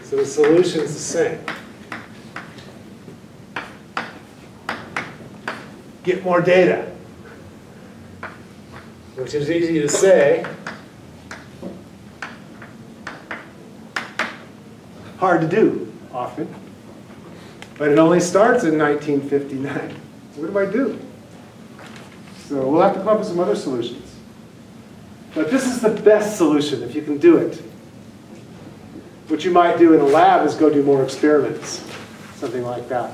Speaker 1: So the solution is the same. Get more data, which is easy to say, hard to do often, but it only starts in 1959. What do I do? So we'll have to come up with some other solutions. But this is the best solution if you can do it. What you might do in a lab is go do more experiments, something like that.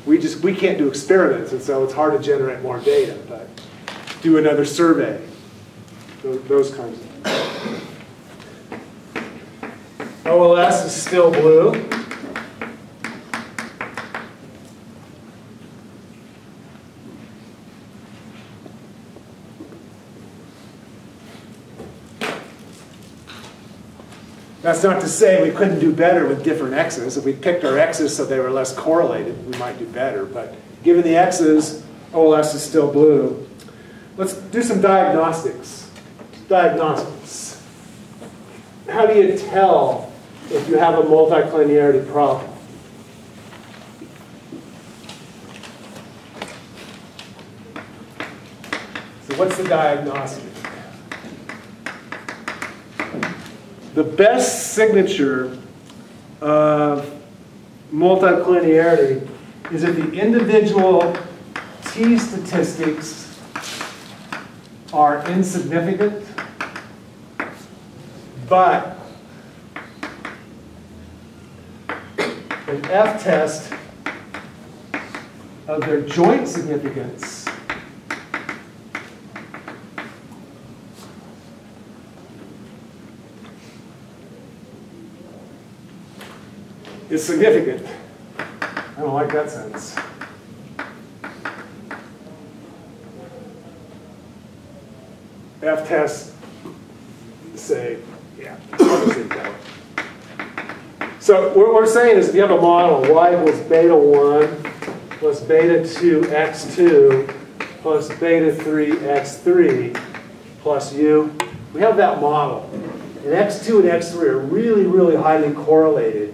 Speaker 1: We can't do experiments, and so it's hard to generate more data, but do another survey, those kinds of things. OLS is still blue. That's not to say we couldn't do better with different x's. If we picked our x's so they were less correlated, we might do better. But given the x's, OLS is still blue. Let's do some diagnostics. Diagnostics. How do you tell if you have a multicollinearity problem? So what's the diagnostic? The best signature of multicollinearity is if the individual t statistics are insignificant, but an f-test of their joint significance is significant. I don't like that sentence. F-tests say, yeah, so what we're saying is if you have a model, y equals beta 1 plus beta 2 x2 plus beta 3 x3 plus u, we have that model. And x2 and x3 are really, really highly correlated.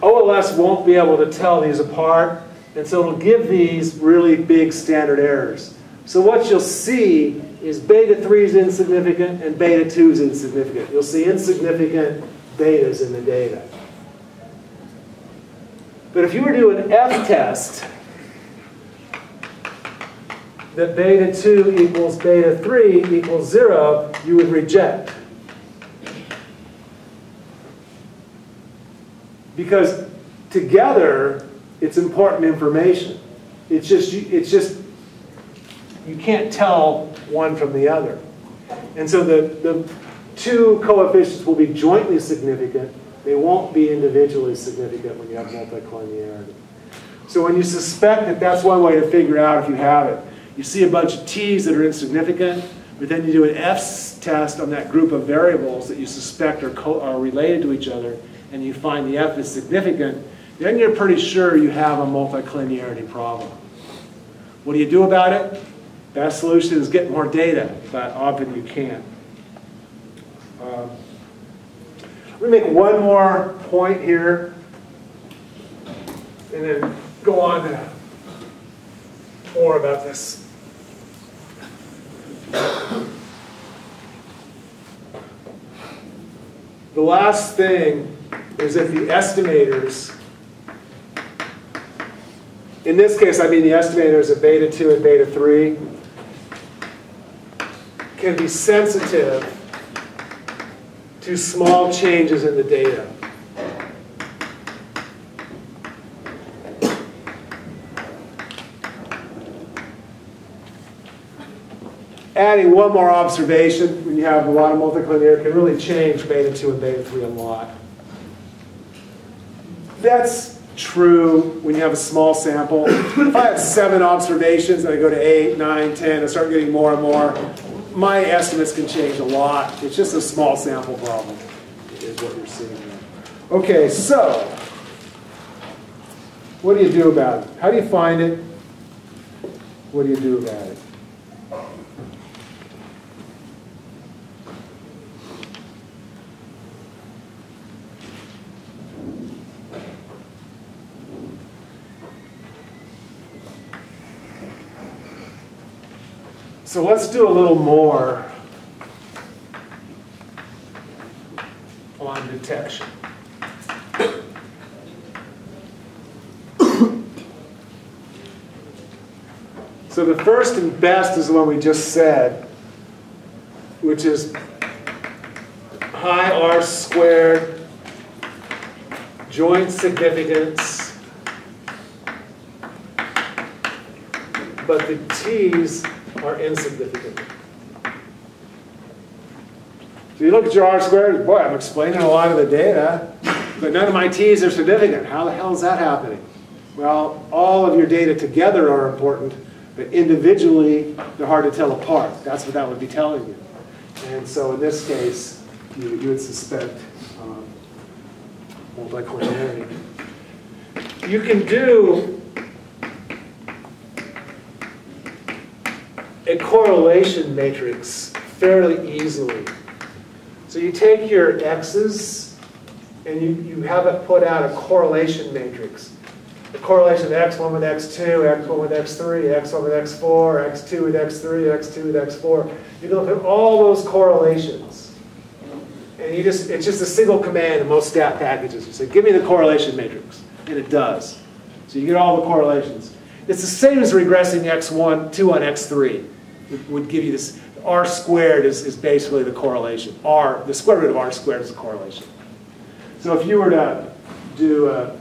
Speaker 1: OLS won't be able to tell these apart, and so it'll give these really big standard errors. So what you'll see is beta 3 is insignificant and beta 2 is insignificant. You'll see insignificant betas in the data. But if you were to do an f-test that beta 2 equals beta 3 equals 0, you would reject. Because together, it's important information. It's just you can't tell one from the other. And so the two coefficients will be jointly significant. They won't be individually significant when you have multicollinearity. So when you suspect that that's one way to figure out if you have it. You see a bunch of t's that are insignificant, but then you do an f-test on that group of variables that you suspect are related to each other, and you find the f is significant, then you're pretty sure you have a multicollinearity problem. What do you do about it? Best solution is get more data, but often you can't. Let me make one more point here, and then go on to more about this. The last thing is that the estimators, in this case I mean the estimators of beta 2 and beta 3, can be sensitive to small changes in the data. Adding one more observation when you have a lot of multicollinearity can really change beta 2 and beta 3 a lot. That's true when you have a small sample. If I have 7 observations and I go to 8, 9, 10, I start getting more and more, my estimates can change a lot. It's just a small sample problem is what you're seeing there. Okay, so what do you do about it? How do you find it? What do you do about it? So let's do a little more on detection. So the first and best is the one we just said, which is high R squared joint significance, but the T's are insignificant. So you look at your R squared, boy, I'm explaining a lot of the data, but none of my T's are significant. How the hell is that happening? Well, all of your data together are important, but individually, they're hard to tell apart. That's what that would be telling you. And so in this case, you would suspect multicollinearity. You can do a correlation matrix fairly easily. So you take your x's and you have it put out a correlation matrix. The correlation of x1 with x2, x1 with x3, x1 with x4, x2 with x3, x2 with x4. You can look at all those correlations. And it's just a single command in most stat packages. You say, give me the correlation matrix. And it does. So you get all the correlations. It's the same as regressing x1, 2 on x3. It would give you this. R squared is basically the correlation. The square root of R squared is the correlation. So if you were to do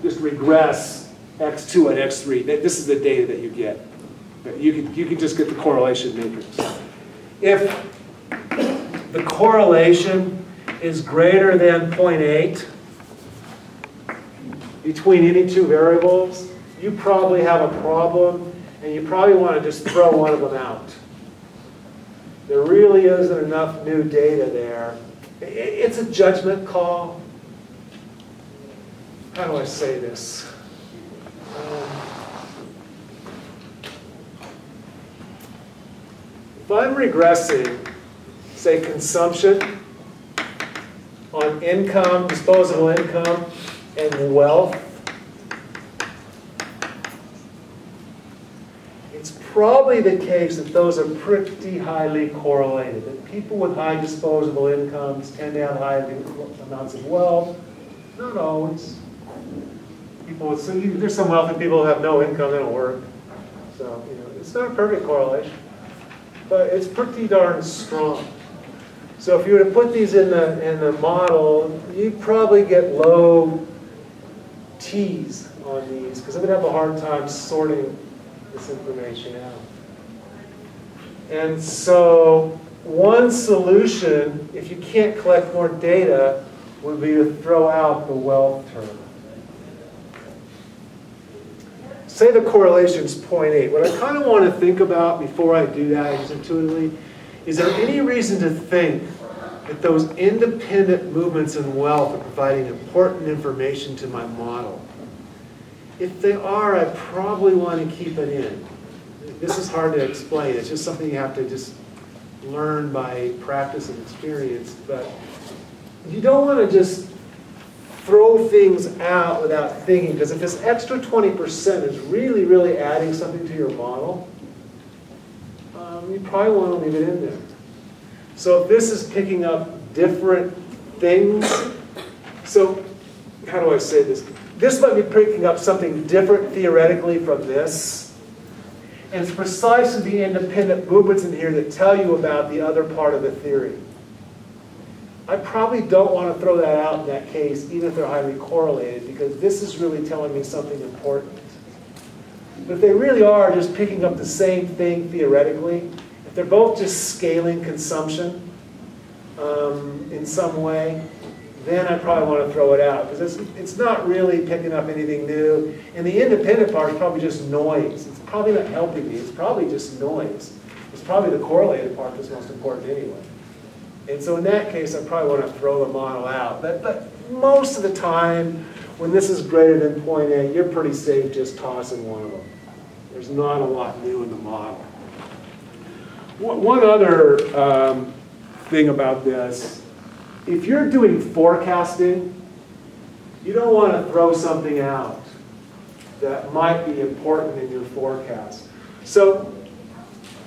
Speaker 1: just regress x2 and x3, this is the data that you get. You can just get the correlation matrix. If the correlation is greater than 0.8 between any two variables, you probably have a problem, and you probably want to just throw one of them out. There really isn't enough new data there. It's a judgment call. How do I say this? If I'm regressing, say, consumption on income, disposable income, and wealth, it's probably the case that those are pretty highly correlated. That people with high disposable incomes tend to have high amounts of wealth. Not always. There's some wealthy people who have no income, they don't work. So, it's not a perfect correlation, but it's pretty darn strong. So if you were to put these in the model, you'd probably get low T's on these, because I'm going to have a hard time sorting this information out. And so one solution, if you can't collect more data, would be to throw out the wealth term. Say the correlation is 0.8. What I kind of want to think about before I do that, just intuitively, is there any reason to think that those independent movements in wealth are providing important information to my model? If they are, I probably want to keep it in. This is hard to explain. It's just something you have to just learn by practice and experience. But you don't want to just throw things out without thinking, because if this extra 20% is really, really adding something to your model, you probably want to leave it in there. So if this is picking up different things, so how do I say this? This might be picking up something different theoretically from this. And it's precisely the independent movements in here that tell you about the other part of the theory. I probably don't want to throw that out in that case, even if they're highly correlated, because this is really telling me something important. But if they really are just picking up the same thing theoretically, if they're both just scaling consumption in some way, then I probably want to throw it out, because it's not really picking up anything new. And the independent part is probably just noise. It's probably not helping me. It's probably just noise. It's probably the correlated part that's most important anyway. And so in that case, I probably want to throw the model out. But most of the time, when this is greater than 0.8, you're pretty safe just tossing one of them. There's not a lot new in the model. One other thing about this, if you're doing forecasting, you don't want to throw something out that might be important in your forecast. So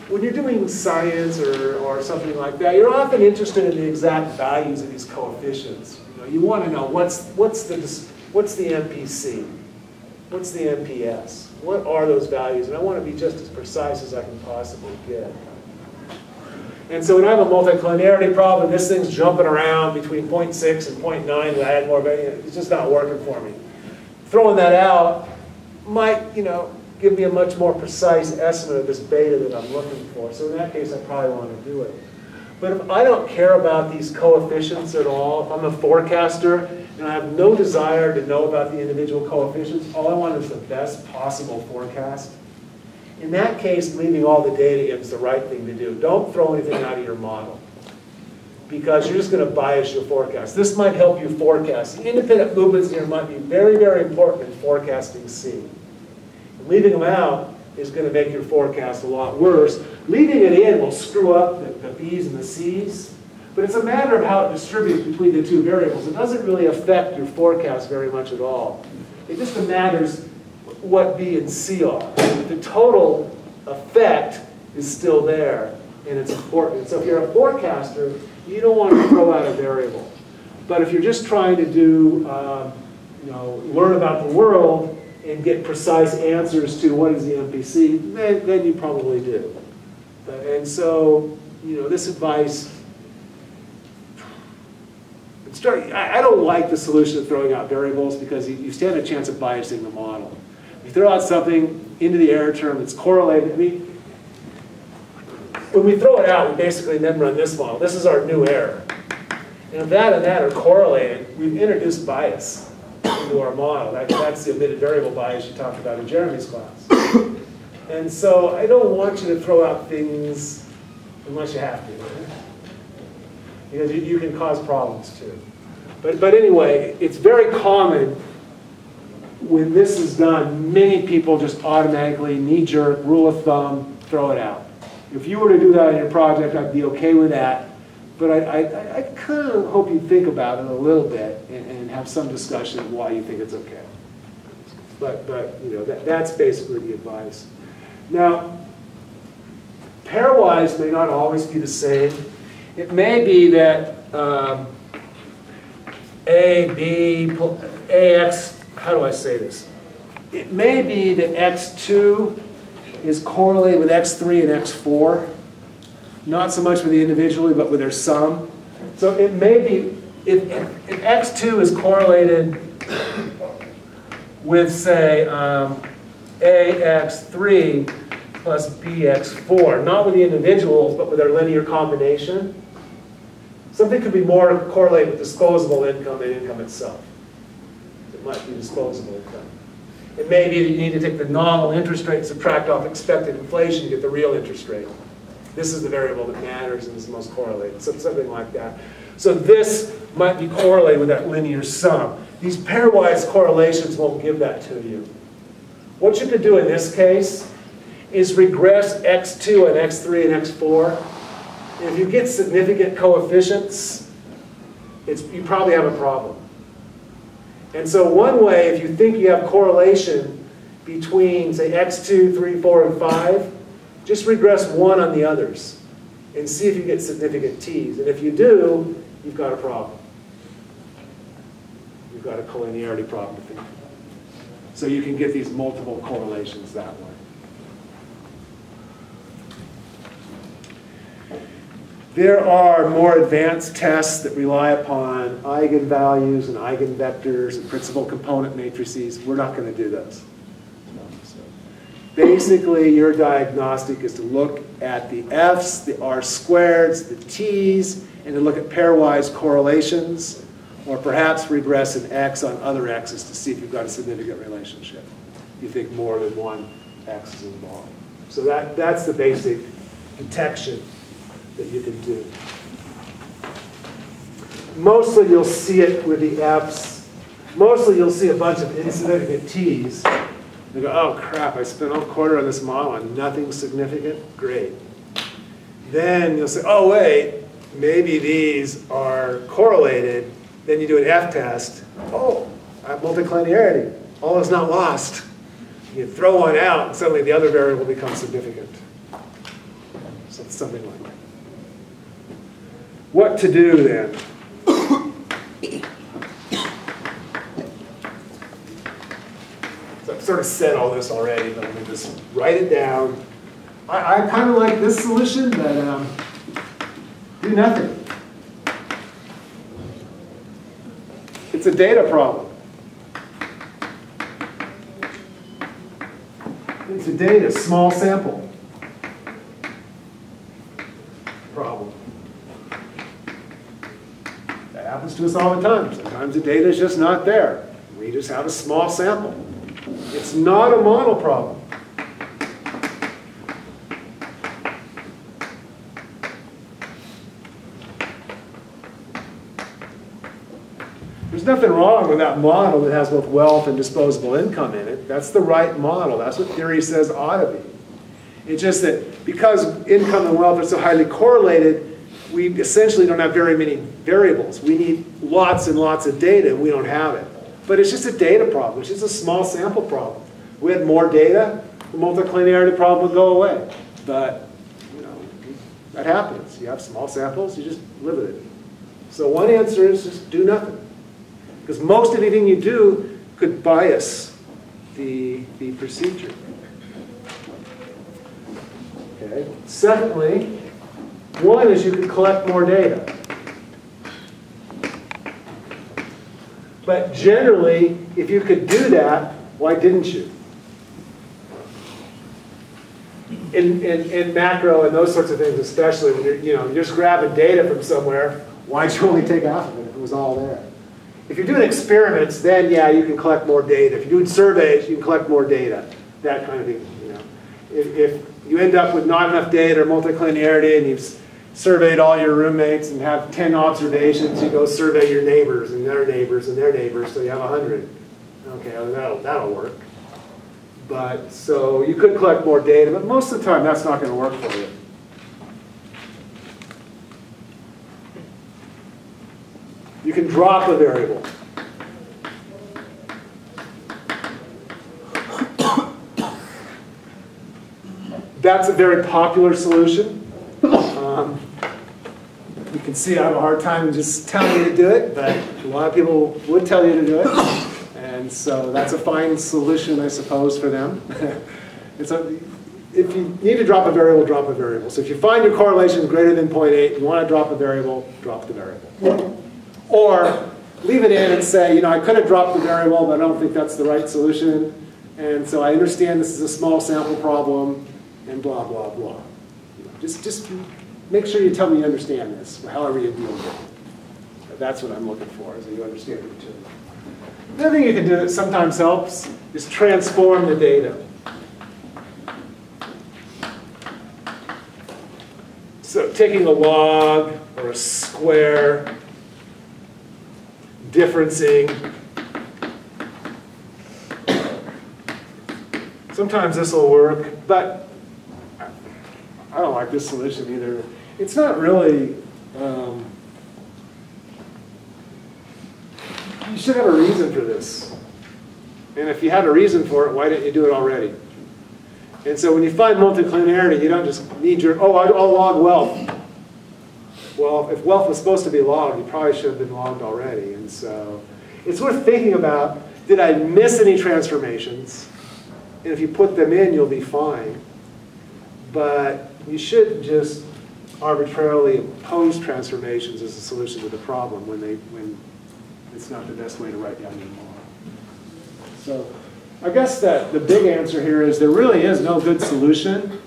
Speaker 1: when you're doing science or something like that, you're often interested in the exact values of these coefficients. You want to know what's the MPC. What's the NPS? What are those values? And I want to be just as precise as I can possibly get. And so when I have a multicollinearity problem, this thing's jumping around between 0.6 and 0.9 to add more value, it's just not working for me. Throwing that out might, give me a much more precise estimate of this beta that I'm looking for. So in that case, I probably want to do it. But if I don't care about these coefficients at all, if I'm a forecaster and I have no desire to know about the individual coefficients, all I want is the best possible forecast, in that case, leaving all the data in is the right thing to do. Don't throw anything out of your model, because you're just going to bias your forecast. This might help you forecast. The independent movements here might be very, very important in forecasting C. And leaving them out is going to make your forecast a lot worse. Leaving it in will screw up the B's and the C's, but it's a matter of how it distributes between the two variables. It doesn't really affect your forecast very much at all. It just matters what B and C are. The total effect is still there, and it's important. So if you're a forecaster, you don't want to throw out a variable. But if you're just trying to do, learn about the world and get precise answers to what is the MPC, then you probably do. And so, this advice, I don't like the solution of throwing out variables, because you stand a chance of biasing the model. You throw out something into the error term that's correlated. When we throw it out, we basically then run this model. This is our new error. And if that and that are correlated, we've introduced bias into our model. That's the omitted variable bias you talked about in Jeremy's class. And so I don't want you to throw out things unless you have to. Because you can cause problems too. But anyway, it's very common when this is done, many people just automatically, knee-jerk, rule of thumb, throw it out. If you were to do that in your project, I'd be okay with that. But I kind of hope you think about it a little bit and have some discussion of why you think it's okay. But that's basically the advice. Now, pairwise may not always be the same. It may be that A, B, AX, how do I say this? It may be that X2 is correlated with X3 and X4, not so much with the individually, but with their sum. So it may be, if X2 is correlated with, say, AX3 plus BX4, not with the individuals, but with their linear combination, something could be more correlated with disposable income than income itself. It might be disposable income. It may be that you need to take the nominal interest rate, subtract off expected inflation to get the real interest rate. This is the variable that matters and is the most correlated, so something like that. So this might be correlated with that linear sum. These pairwise correlations won't give that to you. What you could do in this case is regress X2 and X3 and X4. And if you get significant coefficients, you probably have a problem. And so one way, if you think you have correlation between, say, X2, 3, 4, and 5, just regress one on the others and see if you get significant T's. And if you do, you've got a problem. You've got a collinearity problem to think about. So you can get these multiple correlations that way. There are more advanced tests that rely upon eigenvalues and eigenvectors and principal component matrices. We're not going to do those. So basically, your diagnostic is to look at the F's, the R squareds, the T's, and to look at pairwise correlations, or perhaps regress an X on other X's to see if you've got a significant relationship. You think more than one X is involved. So that's the basic detection that you can do. Mostly you'll see it with the F's. Mostly you'll see a bunch of insignificant T's. You go, oh crap, I spent a quarter on this model on nothing significant? Great. Then you'll say, oh wait, maybe these are correlated. Then you do an F test. Oh, I have multicollinearity. All is not lost. You throw one out and suddenly the other variable becomes significant. So it's something like that. What to do then? So sort of said all this already, but let me just write it down. I kind of like this solution, but do nothing. It's a data problem. It's a data, small sample problem. That happens to us all the time. Sometimes the data is just not there. We just have a small sample. It's not a model problem. There's nothing wrong with that model that has both wealth and disposable income in it. That's the right model. That's what theory says ought to be. It's just that because income and wealth are so highly correlated, we essentially don't have very many variables. We need lots and lots of data, and we don't have it. But it's just a data problem. It's just a small sample problem. If we had more data, the multicollinearity problem would go away. But, you know, that happens. You have small samples, you just live with it. So one answer is just do nothing. Because most anything you do could bias the procedure. Okay. Secondly, one is you could collect more data. But generally, if you could do that, why didn't you? In macro and those sorts of things, especially when you're just grabbing data from somewhere, why'd you only take half of it if it was all there? If you're doing experiments, then yeah, you can collect more data. If you're doing surveys, you can collect more data. That kind of thing. If you end up with not enough data or multicollinearity and you've surveyed all your roommates and have 10 observations, you go survey your neighbors and their neighbors and their neighbors, so you have 100. Okay, that'll work. But so you could collect more data, but most of the time that's not going to work for you. You can drop a variable. That's a very popular solution. You can see I have a hard time just telling you to do it, but a lot of people would tell you to do it. And so that's a fine solution, I suppose, for them. If you need to drop a variable, drop a variable. So if you find your correlation is greater than 0.8, you want to drop a variable, drop the variable. Or leave it in and say, I could have dropped the variable, but I don't think that's the right solution. And so I understand this is a small sample problem, and blah, blah, blah. Just make sure you tell me you understand this, however you deal with it. That's what I'm looking for, is that you understand it too. The other thing you can do that sometimes helps is transform the data. So taking a log or a square, differencing. Sometimes this will work, but I don't like this solution either. It's not really, you should have a reason for this. And if you had a reason for it, why didn't you do it already? And so when you find multicollinearity, you don't just need I'll log wealth. Well, if wealth was supposed to be logged, you probably should have been logged already. And so it's worth thinking about, did I miss any transformations? And if you put them in, you'll be fine. But you shouldn't just arbitrarily impose transformations as a solution to the problem when it's not the best way to write down your model. So I guess that the big answer here is there really is no good solution.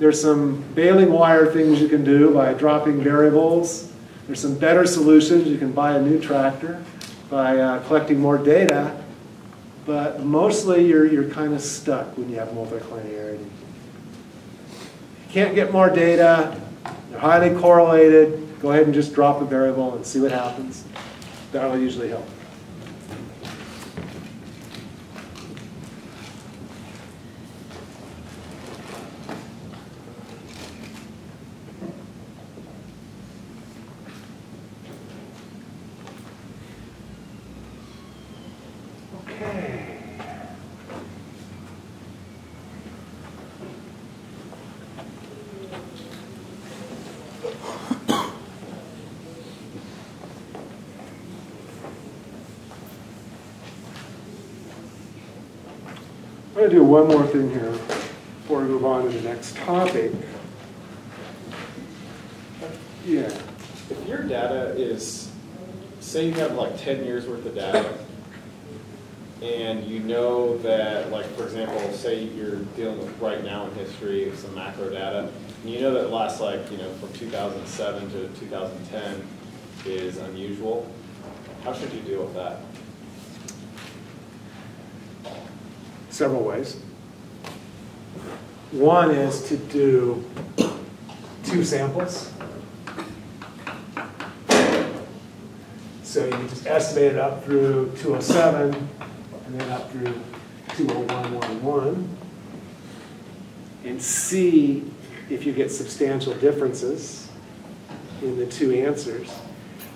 Speaker 1: There's some baling wire things you can do by dropping variables. There's some better solutions. You can buy a new tractor by collecting more data. But mostly you're kind of stuck when you have multicollinearity. You can't get more data. They're highly correlated. Go ahead and just drop a variable and see what happens. That'll usually help. going to do one more thing here before we move on to the next topic. Yeah.
Speaker 5: If your data is, say you have like 10 years worth of data, and you know that, like, for example, say you're dealing with right now in history, some macro data, and you know that it lasts, like, you know, from 2007 to 2010 is unusual, how should you deal with that?
Speaker 1: Several ways. One is to do 2 samples. So you just estimate it up through 207 and then up through 20111 and see if you get substantial differences in the 2 answers.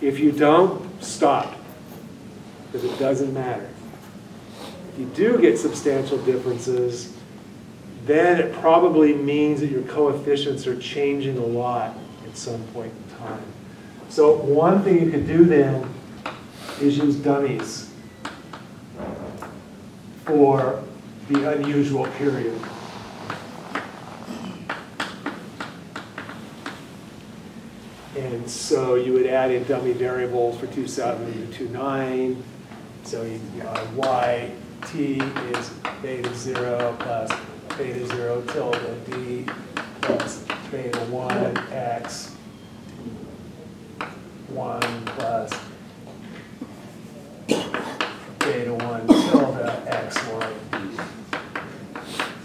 Speaker 1: If you don't, stop, because it doesn't matter. If you do get substantial differences, then it probably means that your coefficients are changing a lot at some point in time. So one thing you could do then is use dummies for the unusual period. And so you would add in dummy variables for 27 to 29. So you know, yt is beta 0 plus beta 0 tilde d plus beta 1 x 1 plus beta 1 tilde x1 d,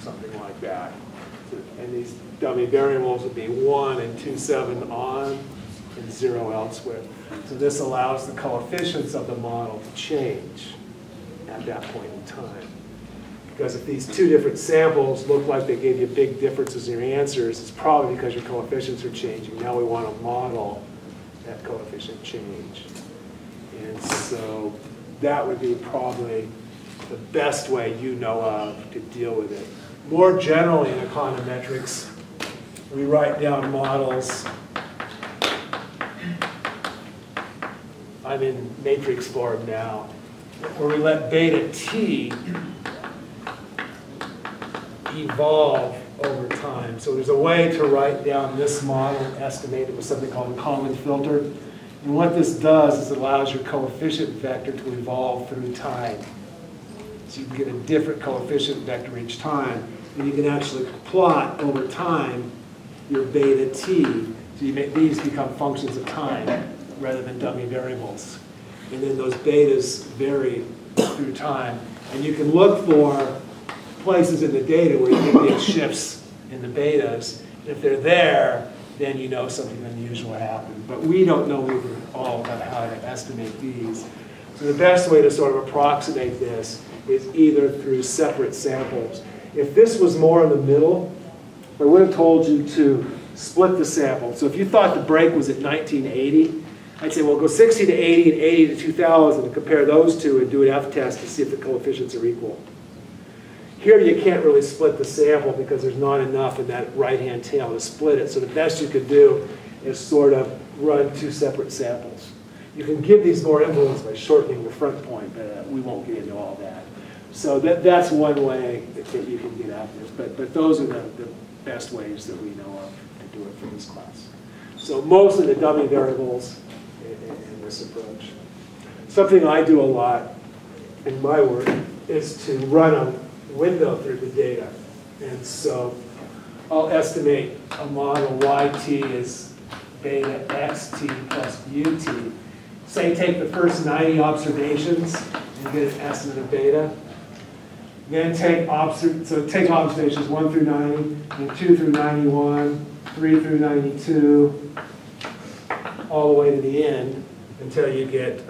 Speaker 1: something like that. And these dummy variables would be 1 and 27 on and 0 elsewhere. So this allows the coefficients of the model to change at that point in time. Because if these 2 different samples look like they gave you big differences in your answers, it's probably because your coefficients are changing. Now we want to model that coefficient change. And so that would be probably the best way you know of to deal with it. More generally in econometrics, we write down models. I'm in matrix form now, where we let beta t evolve over time. So there's a way to write down this model and estimate it with something called a Kalman filter. And what this does is it allows your coefficient vector to evolve through time. So you can get a different coefficient vector each time. And you can actually plot over time your beta t. So you make these become functions of time rather than dummy variables. And then those betas vary through time. And you can look for places in the data where you get big shifts in the betas. And if they're there, then you know something unusual happened. But we don't know even all about how to estimate these. So the best way to sort of approximate this is either through separate samples. If this was more in the middle, I would have told you to split the sample. So if you thought the break was at 1980, I'd say, well, go 60 to 80 and 80 to 2000 and compare those 2 and do an F-test to see if the coefficients are equal. Here you can't really split the sample because there's not enough in that right-hand tail to split it. So the best you could do is sort of run 2 separate samples. You can give these more influence by shortening the front point, but we won't get into all that. So that's one way that you can get at this. But those are the best ways that we know of to do it for this class. So mostly the dummy variables in this approach. Something I do a lot in my work is to run a window through the data. And so I'll estimate a model yt is beta xt plus ut. Say take the first 90 observations and get an estimate of beta. Then take observations 1 through 90, and 2 through 91, 3 through 92, all the way to the end until you get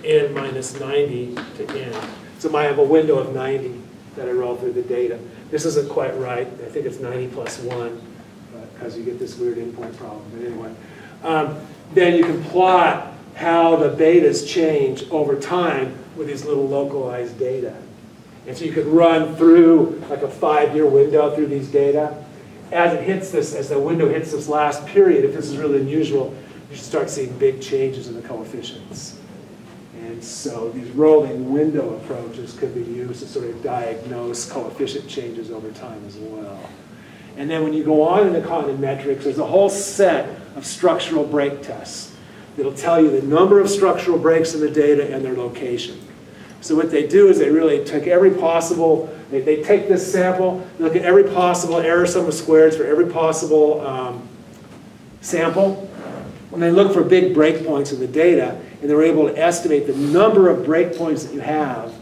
Speaker 1: n minus 90 to n. So I have a window of 90 that I roll through the data. This isn't quite right. I think it's 90 plus 1 because you get this weird endpoint problem. But anyway, then you can plot how the betas change over time with these little localized data. And so you could run through like a 5-year window through these data. As the window hits this last period, if this is really unusual, you should start seeing big changes in the coefficients. And so these rolling window approaches could be used to sort of diagnose coefficient changes over time as well. And then when you go on in econometrics, there's a whole set of structural break tests that'll tell you the number of structural breaks in the data and their location. So what they do is they really take every possible, they take this sample, look at every possible error sum of squareds for every possible sample, and they look for big breakpoints in the data, and they're able to estimate the number of breakpoints that you have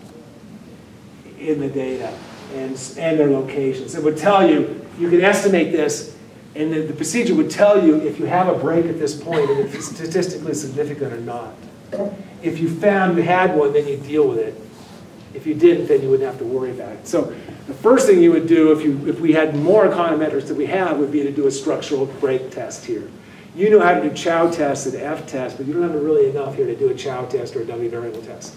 Speaker 1: in the data and their locations. It would tell you, you can estimate this, and the procedure would tell you if you have a break at this point and if it's statistically significant or not. If you found you had one, then you deal with it. If you didn't, then you wouldn't have to worry about it. So the first thing you would do if we had more econometrics than we have would be to do a structural break test here. You know how to do chow tests and F tests, but you don't have really enough here to do a chow test or a dummy variable test.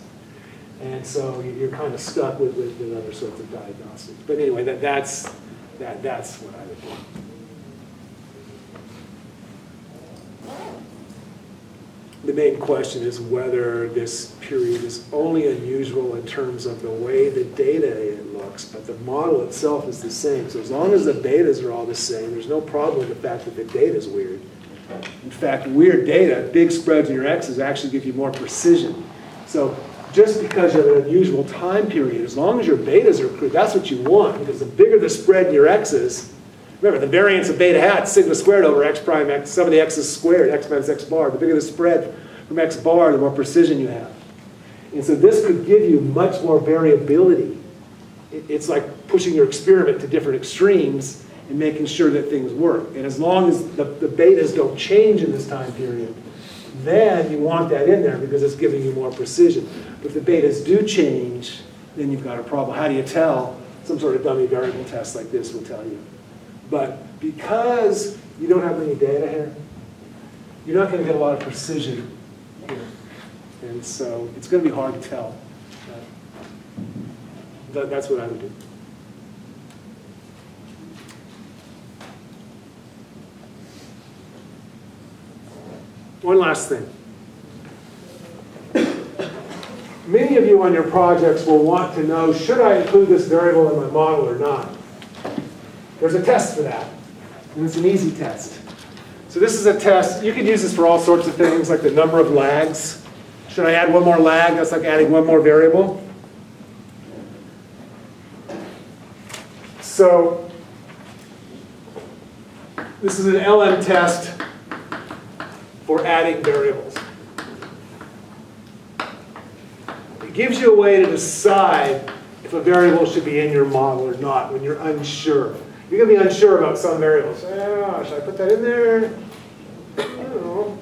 Speaker 1: And so you're kind of stuck with other sorts of diagnostics. But anyway, that's what I would do. The main question is whether this period is only unusual in terms of the way the data looks, but the model itself is the same. So as long as the betas are all the same, there's no problem with the fact that the data is weird. In fact, weird data, big spreads in your x's, actually give you more precision. So just because you have an unusual time period, as long as your betas are clear, that's what you want, because the bigger the spread in your x's, remember, the variance of beta hat, sigma squared over x prime x, sum of the x's squared, x minus x bar. The bigger the spread from x bar, the more precision you have. And so this could give you much more variability. It's like pushing your experiment to different extremes and making sure that things work. And as long as the betas don't change in this time period, then you want that in there because it's giving you more precision. But if the betas do change, then you've got a problem. How do you tell? Some sort of dummy variable test like this will tell you. But because you don't have any data here, you're not going to get a lot of precision here. And so it's going to be hard to tell. That's what I would do. One last thing. Many of you on your projects will want to know, should I include this variable in my model or not? There's a test for that, and it's an easy test. So this is a test. You can use this for all sorts of things, like the number of lags. Should I add one more lag? That's like adding one more variable. So this is an LM test for adding variables. It gives you a way to decide if a variable should be in your model or not when you're unsure. You're going to be unsure about some variables. Oh, should I put that in there? I don't know.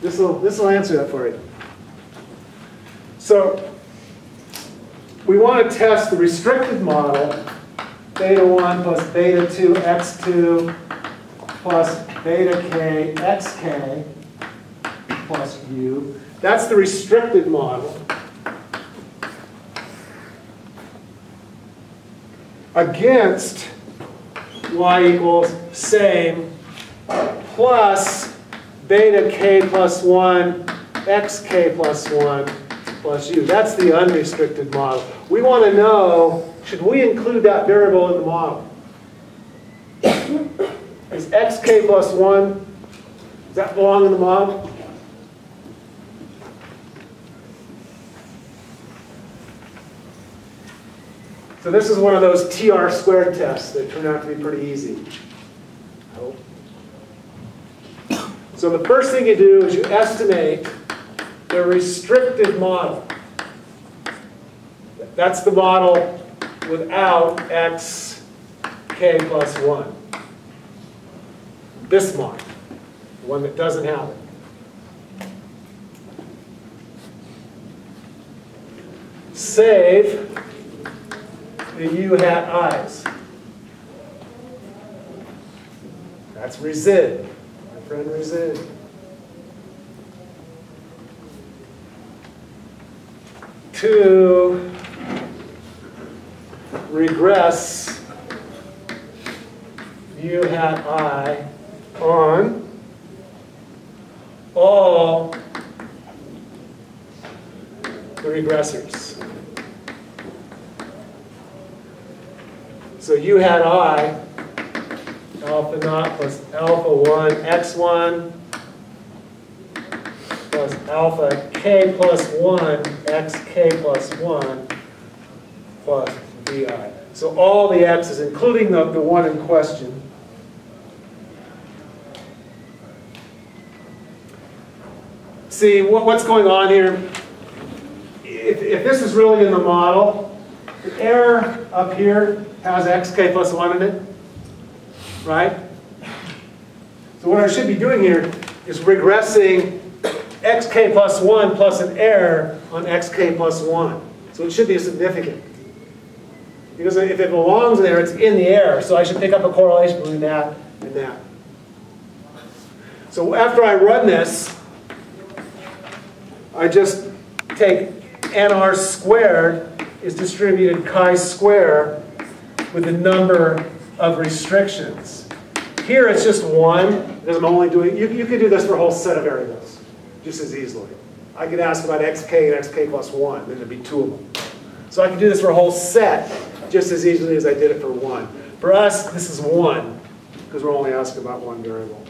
Speaker 1: This will answer that for you. So we want to test the restricted model, beta 1 plus beta 2 x2 plus beta k xk plus u. That's the restricted model. Against y equals same plus beta k plus 1 xk plus 1 plus u. That's the unrestricted model. We want to know, should we include that variable in the model? Is xk plus 1, does that belong in the model? So this is one of those TR squared tests that turn out to be pretty easy. So the first thing you do is you estimate the restricted model. That's the model without xk plus 1. This model, the one that doesn't have it. Save the u hat i's. That's resid. My friend resid. To regress u hat I on all regressors. So you had I, alpha naught plus alpha 1 x1 plus alpha k plus 1 xk plus 1 plus vi. So all the x's, including the one in question. See, what's going on here? If this is really in the model, the error up here has xk plus 1 in it, right? So what I should be doing here is regressing xk plus 1 plus an error on xk plus 1. So it should be significant. Because if it belongs there, it's in the error. So I should pick up a correlation between that and that. So after I run this, I just take nr squared is distributed chi-square with the number of restrictions. Here it's just 1, because I'm only doing, you could do this for a whole set of variables, just as easily. I could ask about xk and xk plus 1, then there'd be 2 of them. So I can do this for a whole set just as easily as I did it for 1. For us, this is 1, because we're only asking about 1 variable.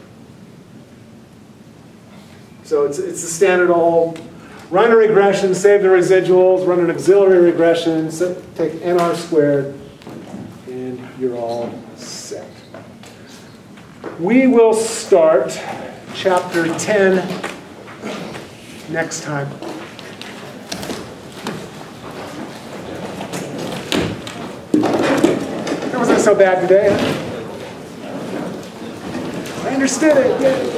Speaker 1: So it's the standard old run a regression, save the residuals, run an auxiliary regression, take nr squared, and you're all set. We will start chapter 10 next time. It wasn't so bad today. I understood it. Yeah.